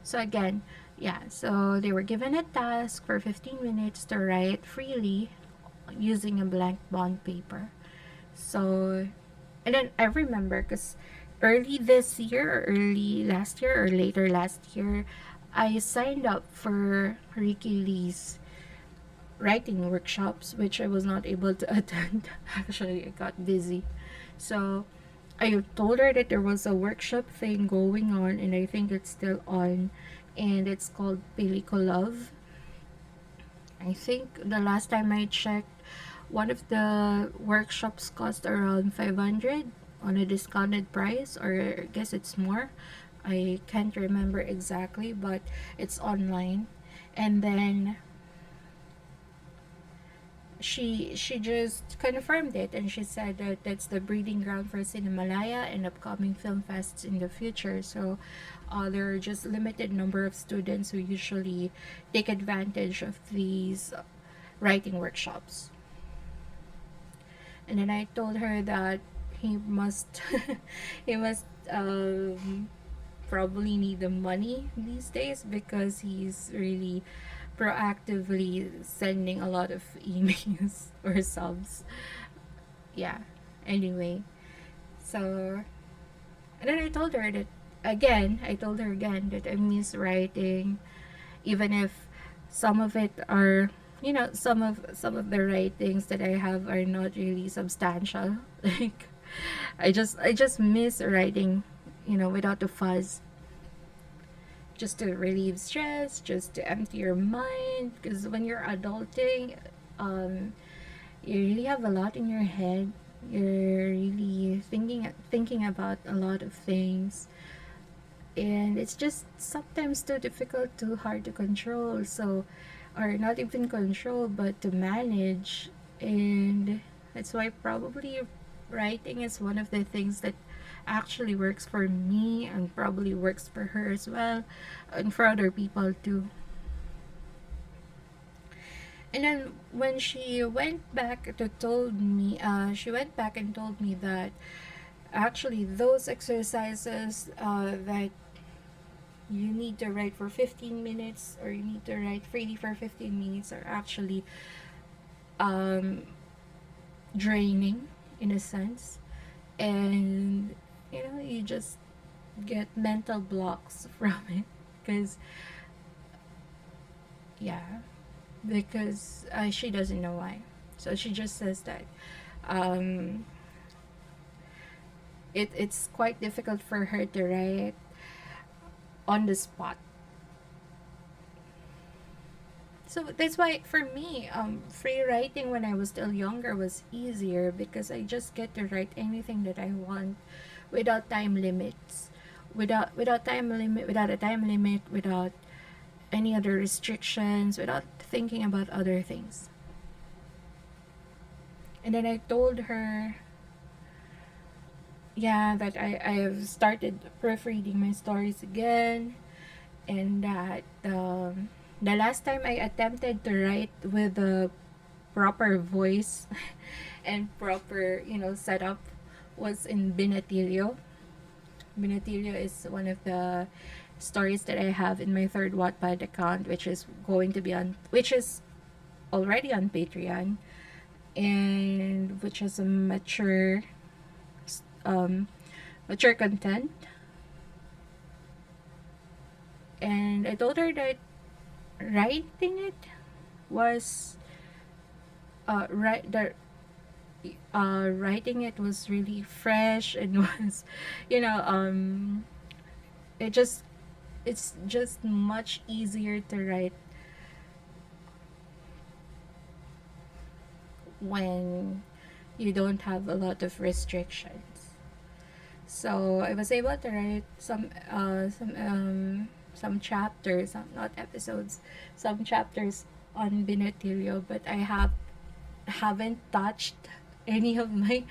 [SPEAKER 1] So again, yeah, so they were given a task for 15 minutes to write freely using a blank bond paper. So, and then I remember because early this year, or early last year, or later last year, I signed up for Ricky Lee's writing workshops, which I was not able to attend. Actually, I got busy. So I told her that there was a workshop thing going on, and I think it's still on, and it's called Pelico Love. I think the last time I checked, one of the workshops cost around 500 on a discounted price, or I guess it's more. I can't remember exactly, but it's online. And then she just confirmed it, and she said that that's the breeding ground for Cinemalaya and upcoming film fests in the future. So there are just limited number of students who usually take advantage of these writing workshops. And then I told her that he must he must probably need the money these days because he's really proactively sending a lot of emails or subs. Yeah. Anyway, so and then I told her again that I miss writing, even if some of it are, some of the writings that I have are not really substantial. Like I just miss writing, without the fuzz, just to relieve stress, just to empty your mind. Because when you're adulting, um, you really have a lot in your head. You're really thinking about a lot of things, and it's just sometimes too difficult, too hard to control. So, or not even control, but to manage. And that's why probably writing is one of the things that actually works for me and probably works for her as well, and for other people too. And then when she went back and told me that actually those exercises that you need to write for 15 minutes or you need to write freely for 15 minutes are actually um, draining in a sense. And you just get mental blocks from it because, yeah, because she doesn't know why. So she just says that um, it's quite difficult for her to write on the spot. So that's why for me, free writing when I was still younger was easier because I just get to write anything that I want without time limits, without a time limit, without any other restrictions, without thinking about other things. And then I told her, yeah, that I have started proofreading my stories again, and that the last time I attempted to write with a proper voice and proper, setup was in Binatilio. Binatilio is one of the stories that I have in my third Wattpad account, which is already on Patreon, and which is a um, mature content. And I told her that writing it was writing it was really fresh and was, you know it just it's just much easier to write when you don't have a lot of restrictions. So I was able to write some chapters, not episodes, some chapters on Binatilio, but haven't touched any of my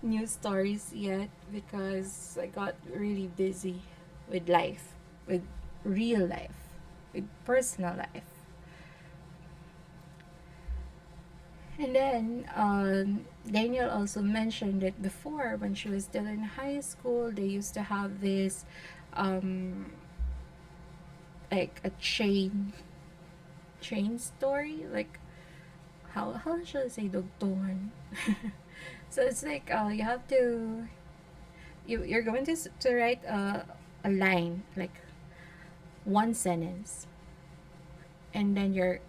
[SPEAKER 1] new stories yet because I got really busy with life, with real life, with personal life. And then Daniel also mentioned that before, when she was still in high school, they used to have this um, like a chain story, like how should I say dugtungan? So it's like you have to you're going to write a line, like one sentence, and then your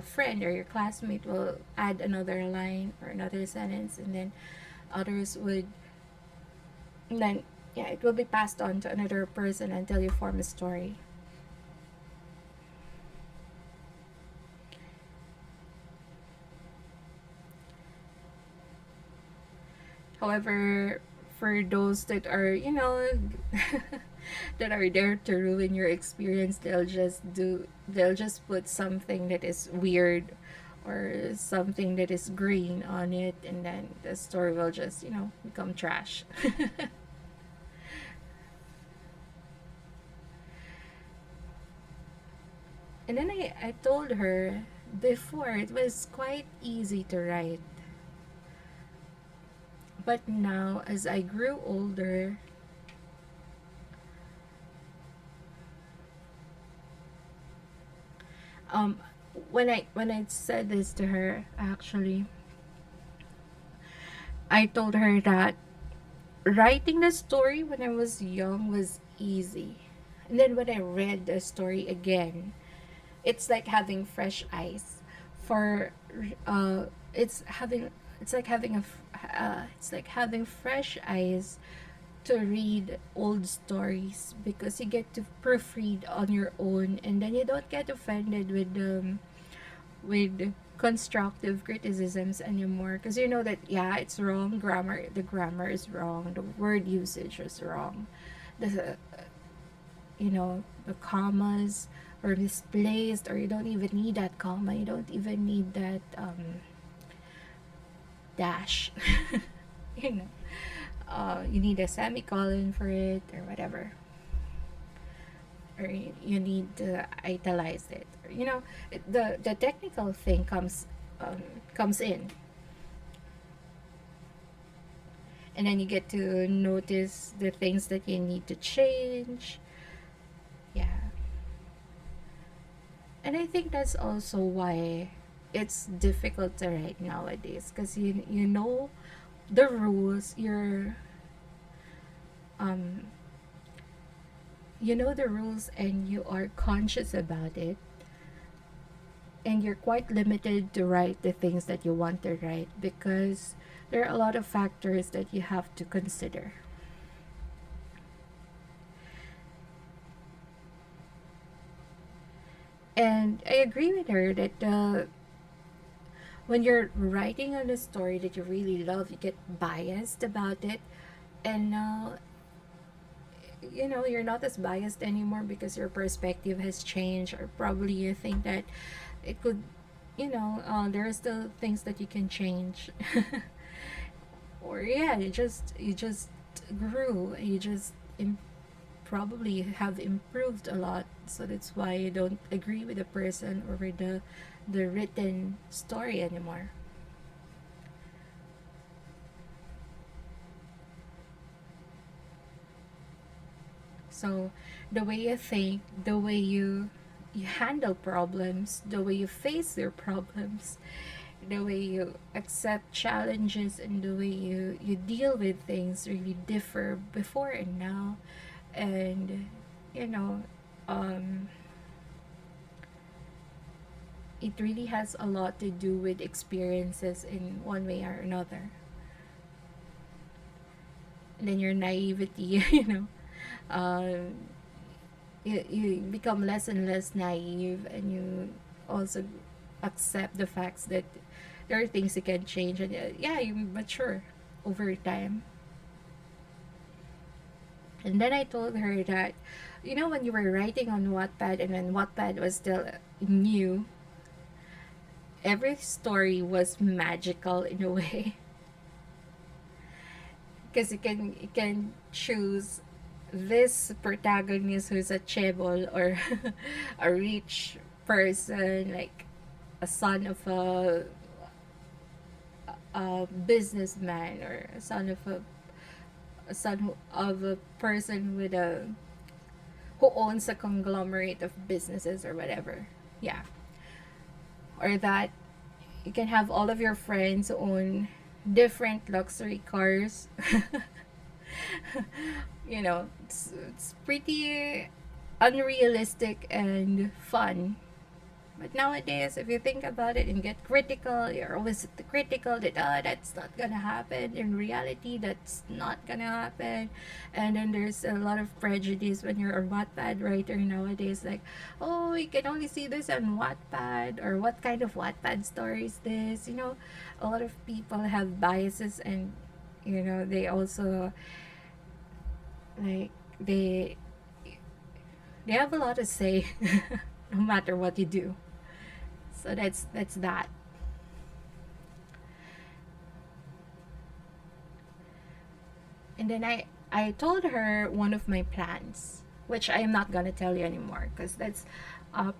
[SPEAKER 1] friend or your classmate will add another line or another sentence, and then others would and then yeah, it will be passed on to another person until you form a story. However, for those that are, that are there to ruin your experience, they'll just put something that is weird or something that is green on it, and then the story will just, become trash. And then I told her before it was quite easy to write, but now as I grew older, um, when I said this to her, actually, I told her that writing the story when I was young was easy. And then when I read the story again, it's like having fresh eyes for uh it's having it's like having it's like having fresh eyes to read old stories, because you get to proofread on your own, and then you don't get offended with constructive criticisms anymore, because you know that, yeah, it's wrong, the grammar is wrong, the word usage is wrong, the the commas are misplaced, or you don't even need that comma, you don't even need that dash. you know you need a semicolon for it, or whatever, or you need to italize it, the technical thing comes in, and then you get to notice the things that you need to change. Yeah. And I think that's also why it's difficult to write nowadays, because you know the rules, um the rules, and you are conscious about it, and you're quite limited to write the things that you want to write, because there are a lot of factors that you have to consider. And I agree with her that when you're writing on a story that you really love, you get biased about it, and you're not as biased anymore because your perspective has changed, or probably you think that it could, there are still things that you can change. Or yeah, you just grew, you just probably have improved a lot, so that's why you don't agree with the person or with the written story anymore. So the way you think, the way you handle problems, the way you face your problems, the way you accept challenges, and the way you deal with things really differ before and now. And you know um it really has a lot to do with experiences in one way or another. And then your naivety, um you become less and less naive, and you also accept the facts that there are things you can change, and yeah, you mature over time. And then I told her that, when you were writing on Wattpad, and when Wattpad was still new, every story was magical in a way. Because you can choose this protagonist who's a chebol, or a rich person, like a son of a businessman, or a son of a person who owns a conglomerate of businesses or whatever. Yeah. Or that you can have all of your friends own different luxury cars. It's pretty unrealistic and fun. But nowadays, if you think about it and get critical, you're always critical that, that's not gonna happen. In reality, that's not gonna happen. And then there's a lot of prejudice when you're a Wattpad writer nowadays. Like, oh, you can only see this on Wattpad, or what kind of Wattpad story is this? A lot of people have biases, and they also, like, they have a lot to say, no matter what you do. So that's that. And then I told her one of my plans, which I am not gonna tell you anymore because that's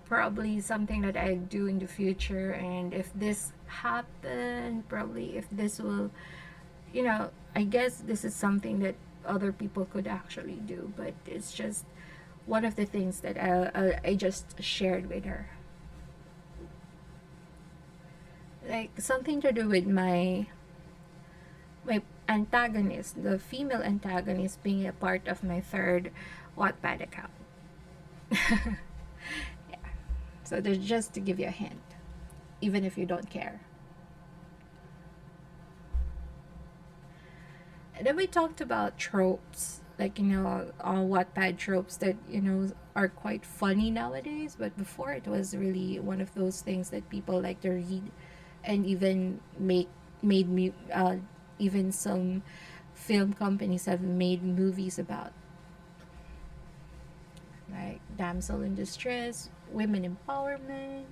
[SPEAKER 1] probably something that I do in the future. And if this happened, probably if this will, I guess this is something that other people could actually do. But it's just one of the things that I just shared with her, like something to do with my antagonist, the female antagonist, being a part of my third Wattpad account. Yeah. So there's just to give you a hint, even if you don't care. And then we talked about tropes, like Wattpad tropes that are quite funny nowadays. But before, it was really one of those things that people like to read, and even made me even some film companies have made movies about, like damsel in distress, women empowerment,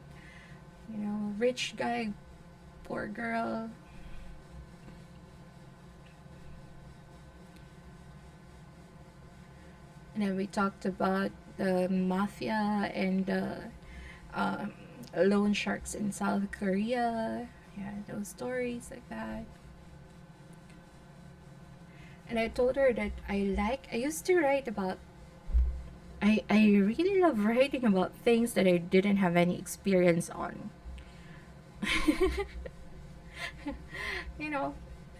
[SPEAKER 1] rich guy, poor girl. And then we talked about the mafia and the um, loan sharks in South Korea. Yeah, those stories like that. And I told her that I used to write about, I really love writing about things that I didn't have any experience on. you know,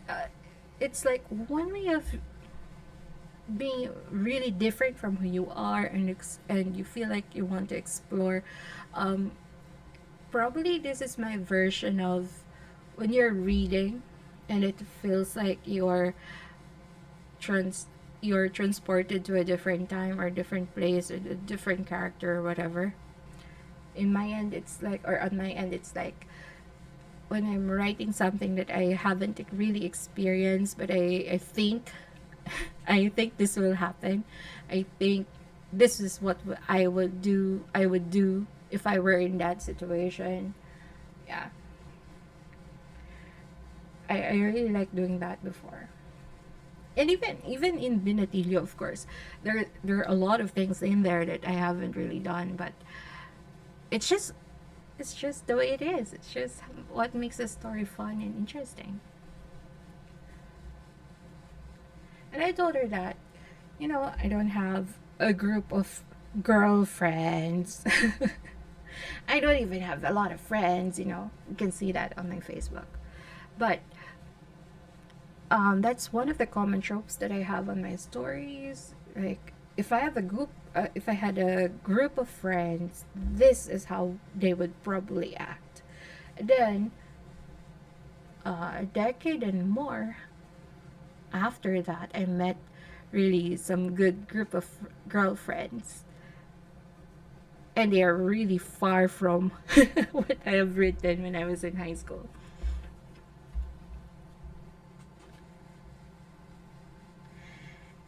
[SPEAKER 1] uh, it's like one way of being really different from who you are, and you feel like you want to explore. Um, Probably this is my version of when you're reading, and it feels like trans you're transported to a different time or different place or a different character or whatever. In my end, it's like, or on my end, it's like when I'm writing something that I haven't really experienced, but I think I think this will happen. I think this is what I would do if I were in that situation. Yeah, I really like doing that before. And even in Binatilio, of course, there are a lot of things in there that I haven't really done, but it's just it's just the way it is. It's just what makes a story fun and interesting. And I told her that, I don't have a group of girlfriends. I don't even have a lot of friends. You can see that on my Facebook. But that's one of the common tropes that I have on my stories. Like, if I had a group of friends, this is how they would probably act. Then, a decade and more after that, I met really some good group of girlfriends, and they are really far from what I have written when I was in high school.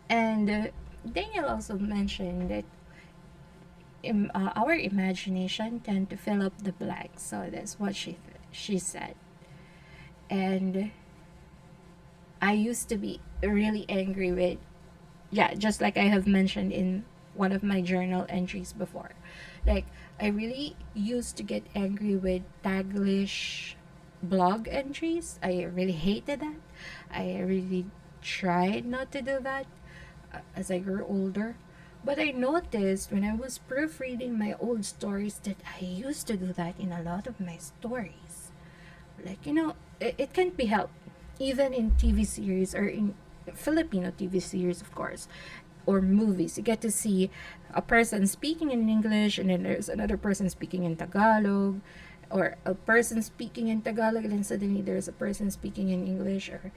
[SPEAKER 1] And Daniel also mentioned that our imagination tend to fill up the blanks. So that's what she said. And I used to be really angry with, yeah, just like I have mentioned in one of my journal entries before. Like, I really used to get angry with Taglish blog entries. I really hated that. I really tried not to do that as I grew older. But I noticed when I was proofreading my old stories that I used to do that in a lot of my stories. Like, it can't be helped. Even in TV series, or in Filipino TV series, of course, or movies, you get to see a person speaking in English, and then there's another person speaking in Tagalog, or a person speaking in Tagalog, and then suddenly there's a person speaking in English, or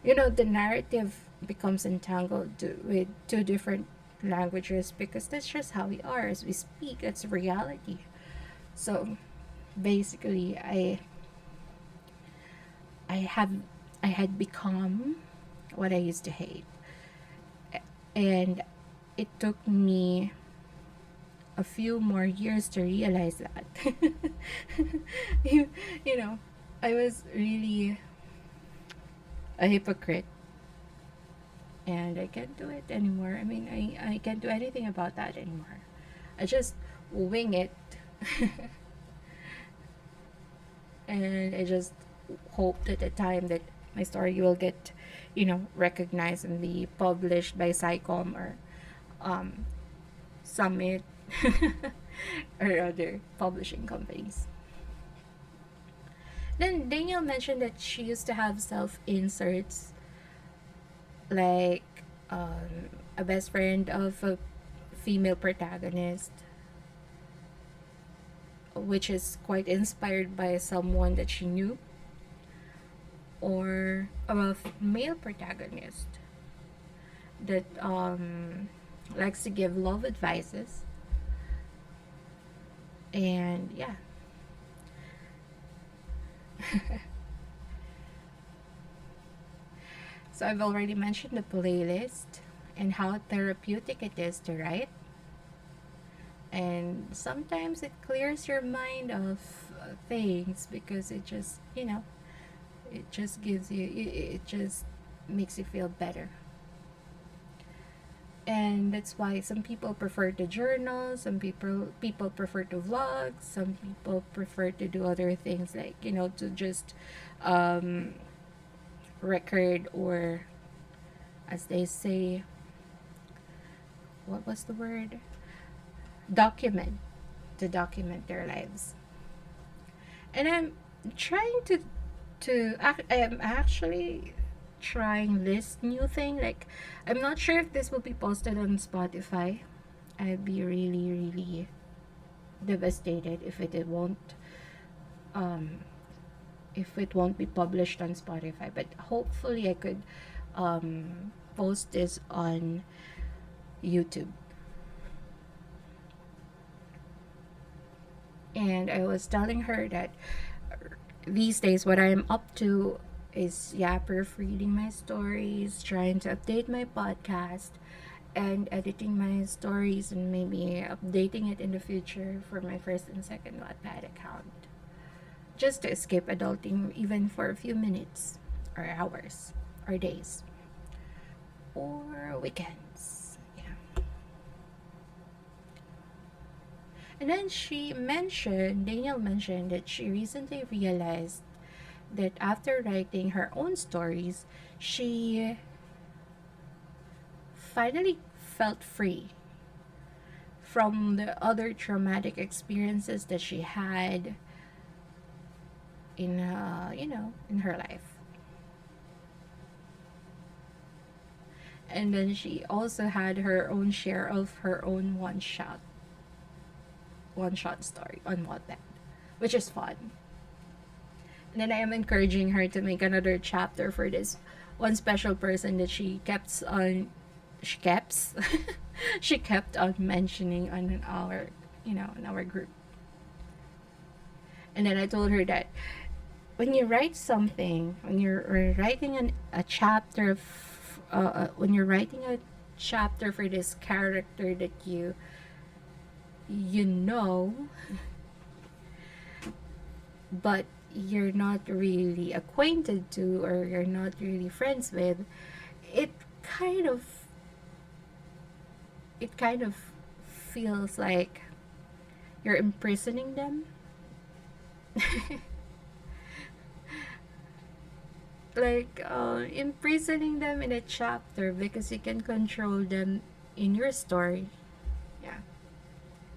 [SPEAKER 1] the narrative becomes entangled with two different languages, because that's just how we are as we speak. It's reality. So basically, I have I had become what I used to hate. And it took me a few more years to realize that. you, you know, I was really a hypocrite. and I can't do it anymore. I mean, I can't do anything about that anymore. I just wing it. And I just hope that the time that my story will get, recognized and be published by SciComm or um, Summit or other publishing companies. Then Daniel mentioned that she used to have self inserts, like a best friend of a female protagonist, which is quite inspired by someone that she knew, or a male protagonist that likes to give love advices. And yeah. So I've already mentioned the playlist and how therapeutic it is to write. And sometimes it clears your mind of things because it just, it just gives you, it just makes you feel better. And that's why some people prefer to journal, some people prefer to vlog, some people prefer to do other things, like, to just um, record, or as they say, what was the word, document, to document their lives. And I'm trying I'm actually trying this new thing. Like, I'm not sure if this will be posted on Spotify. I'd be really, really devastated um if it won't be published on Spotify. But hopefully I could post this on YouTube. And I was telling her that these days what I'm up to is, yeah, proofreading my stories, trying to update my podcast, and editing my stories, and maybe updating it in the future for my first and second Wattpad account. Just to escape adulting, even for a few minutes, or hours, or days, or weekends. Yeah. And then Danielle mentioned that she recently realized that after writing her own stories, she finally felt free from the other traumatic experiences that she had in her life. And then she also had her own share of her own one shot story on Wattpad, which is fun. And then I am encouraging her to make another chapter for this one special person that she kept she kept on mentioning on our in our group. And then I told her that when you write something, when you're writing a chapter of when you're writing a chapter for this character that you know, but you're not really acquainted to, or you're not really friends with, it kind of it kind of feels like you're imprisoning them. Like imprisoning them in a chapter because you can control them in your story. Yeah,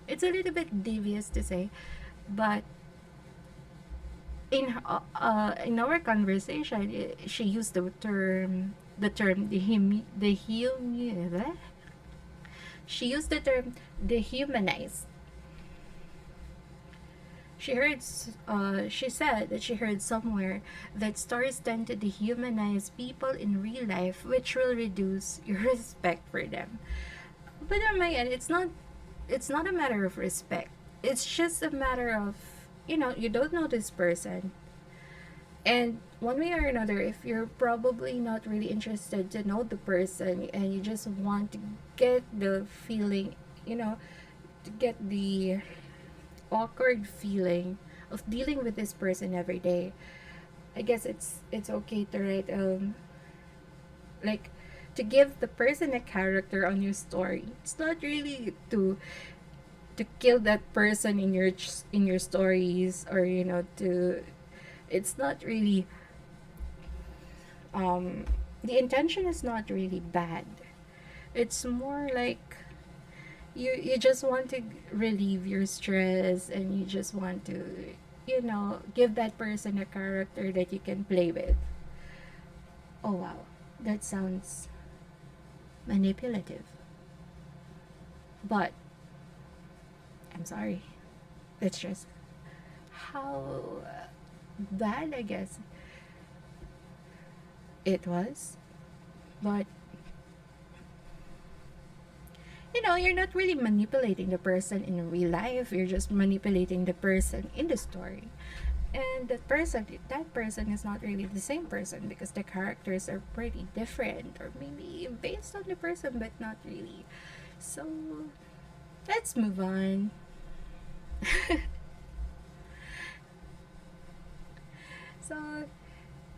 [SPEAKER 1] it's a little bit devious to say, but in our conversation, she used the term she used the term dehumanize. She said that she heard somewhere that stories tend to dehumanize people in real life, which will reduce your respect for them. But on my end, it's not a matter of respect. It's just a matter of, you don't know this person. And one way or another, if you're probably not really interested to know the person, and you just want to get the feeling, to get the awkward feeling of dealing with this person every day, I guess it's okay to write like to give the person a character on your story. It's not really to kill that person in your stories, or to it's not really the intention is not really bad. It's more like you just want to relieve your stress, and you just want to give that person a character that you can play with. Oh wow, that sounds manipulative, but I'm sorry, that's just how bad I guess it was. But you're not really manipulating the person in real life, you're just manipulating the person in the story. And that person is not really the same person, because the characters are pretty different, or maybe based on the person but not really. So let's move on. So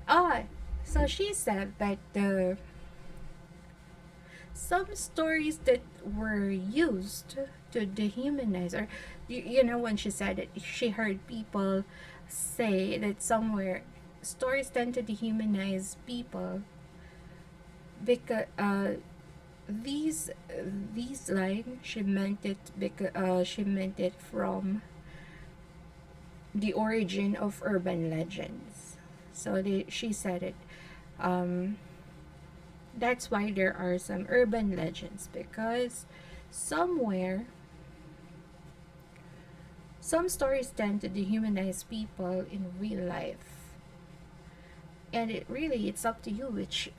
[SPEAKER 1] ah so she said that the some stories that were used to dehumanize, or when she said it, she heard people say that somewhere stories tend to dehumanize people, because these these line she meant it, because she meant it from the origin of urban legends. So she said it, um, that's why there are some urban legends, because somewhere some stories tend to dehumanize people in real life. And it's up to you which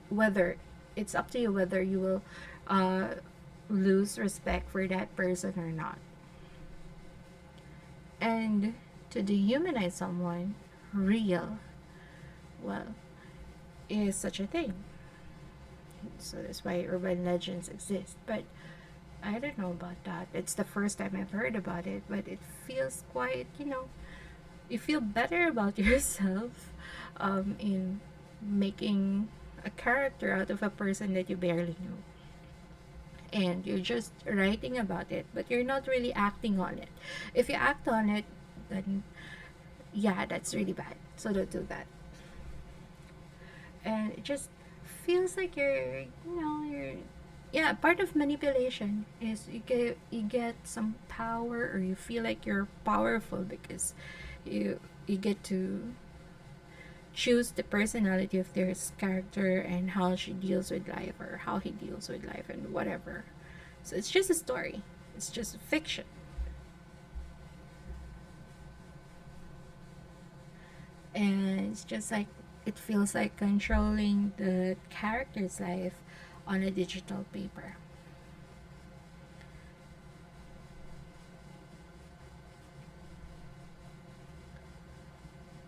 [SPEAKER 1] whether it's up to you whether you will uh, lose respect for that person or not. And to dehumanize someone real, well, is such a thing. So that's why urban legends exist. But I don't know about that. It's the first time I've heard about it, but it feels quite, you feel better about yourself in making a character out of a person that you barely know. And you're just writing about it, but you're not really acting on it. If you act on it, then yeah, that's really bad. So don't do that. And it just feels like you're yeah, part of manipulation is you get some power, or you feel like you're powerful because you get to choose the personality of their character, and how she deals with life, or how he deals with life, and whatever. So it's just a story, it's just fiction. And it's just like it feels like controlling the character's life on a digital paper.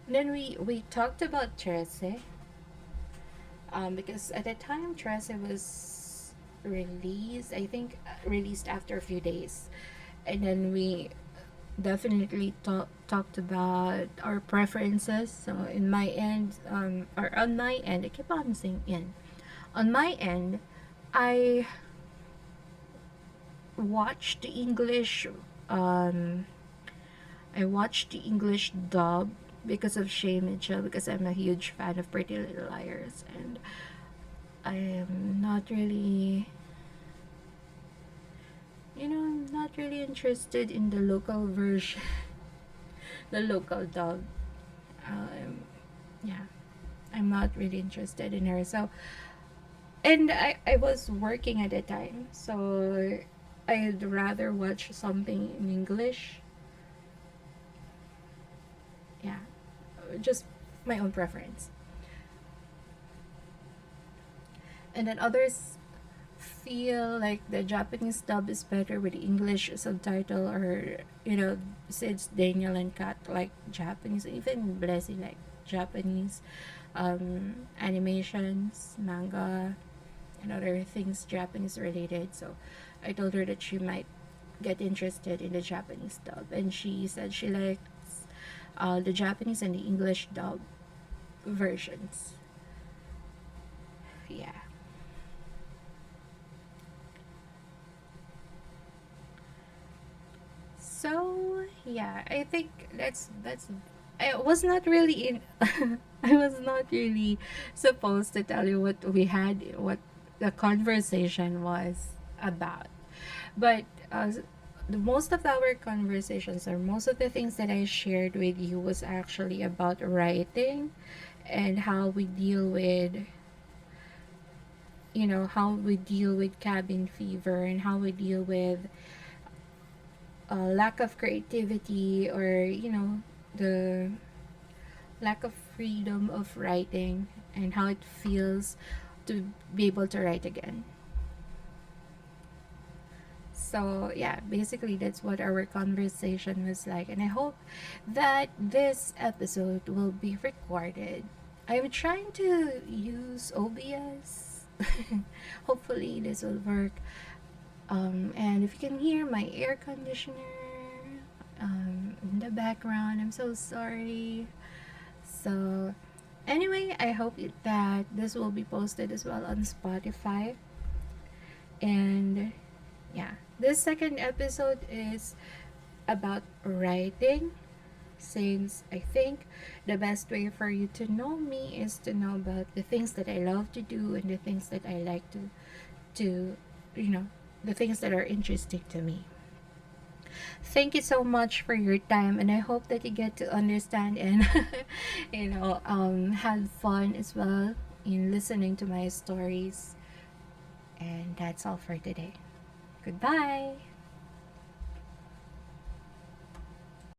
[SPEAKER 1] Then we talked about Trece, because at the time Trece was released, I think released after a few days, and then we definitely talked about our preferences. So in my end, or on my end, I keep on saying in. On my end, I watched the English. Um, I watched the English dub because of Shay Mitchell, because I'm a huge fan of Pretty Little Liars, and I am not really, not really interested in the local version, the local dub. Yeah, I'm not really interested in her. So, and I was working at the time, so I'd rather watch something in English. Yeah, just my own preference. And then others feel like the Japanese dub is better with the English subtitle, or since Daniel and Kat like Japanese, even Blessy like Japanese animations, manga, and other things Japanese related. So I told her that she might get interested in the Japanese dub, and she said she likes the Japanese and the English dub versions. Yeah. Yeah, I think that's I was not really in I was not really supposed to tell you what we had, what the conversation was about. But the most of our conversations, or most of the things that I shared with you, was actually about writing and how we deal with, how we deal with cabin fever, and how we deal with lack of creativity, or the lack of freedom of writing, and how it feels to be able to write again. So, yeah, basically, that's what our conversation was like. And I hope that this episode will be recorded. I'm trying to use OBS. Hopefully, this will work. And if you can hear my air conditioner in the background, I'm so sorry. So, anyway, I hope that this will be posted as well on Spotify. And yeah, this second episode is about writing, since I think the best way for you to know me is to know about the things that I love to do, and the things that I like to you know the things that are interesting to me. Thank you so much for your time, and I hope that you get to understand and had fun as well in listening to my stories. And that's all for today. Goodbye.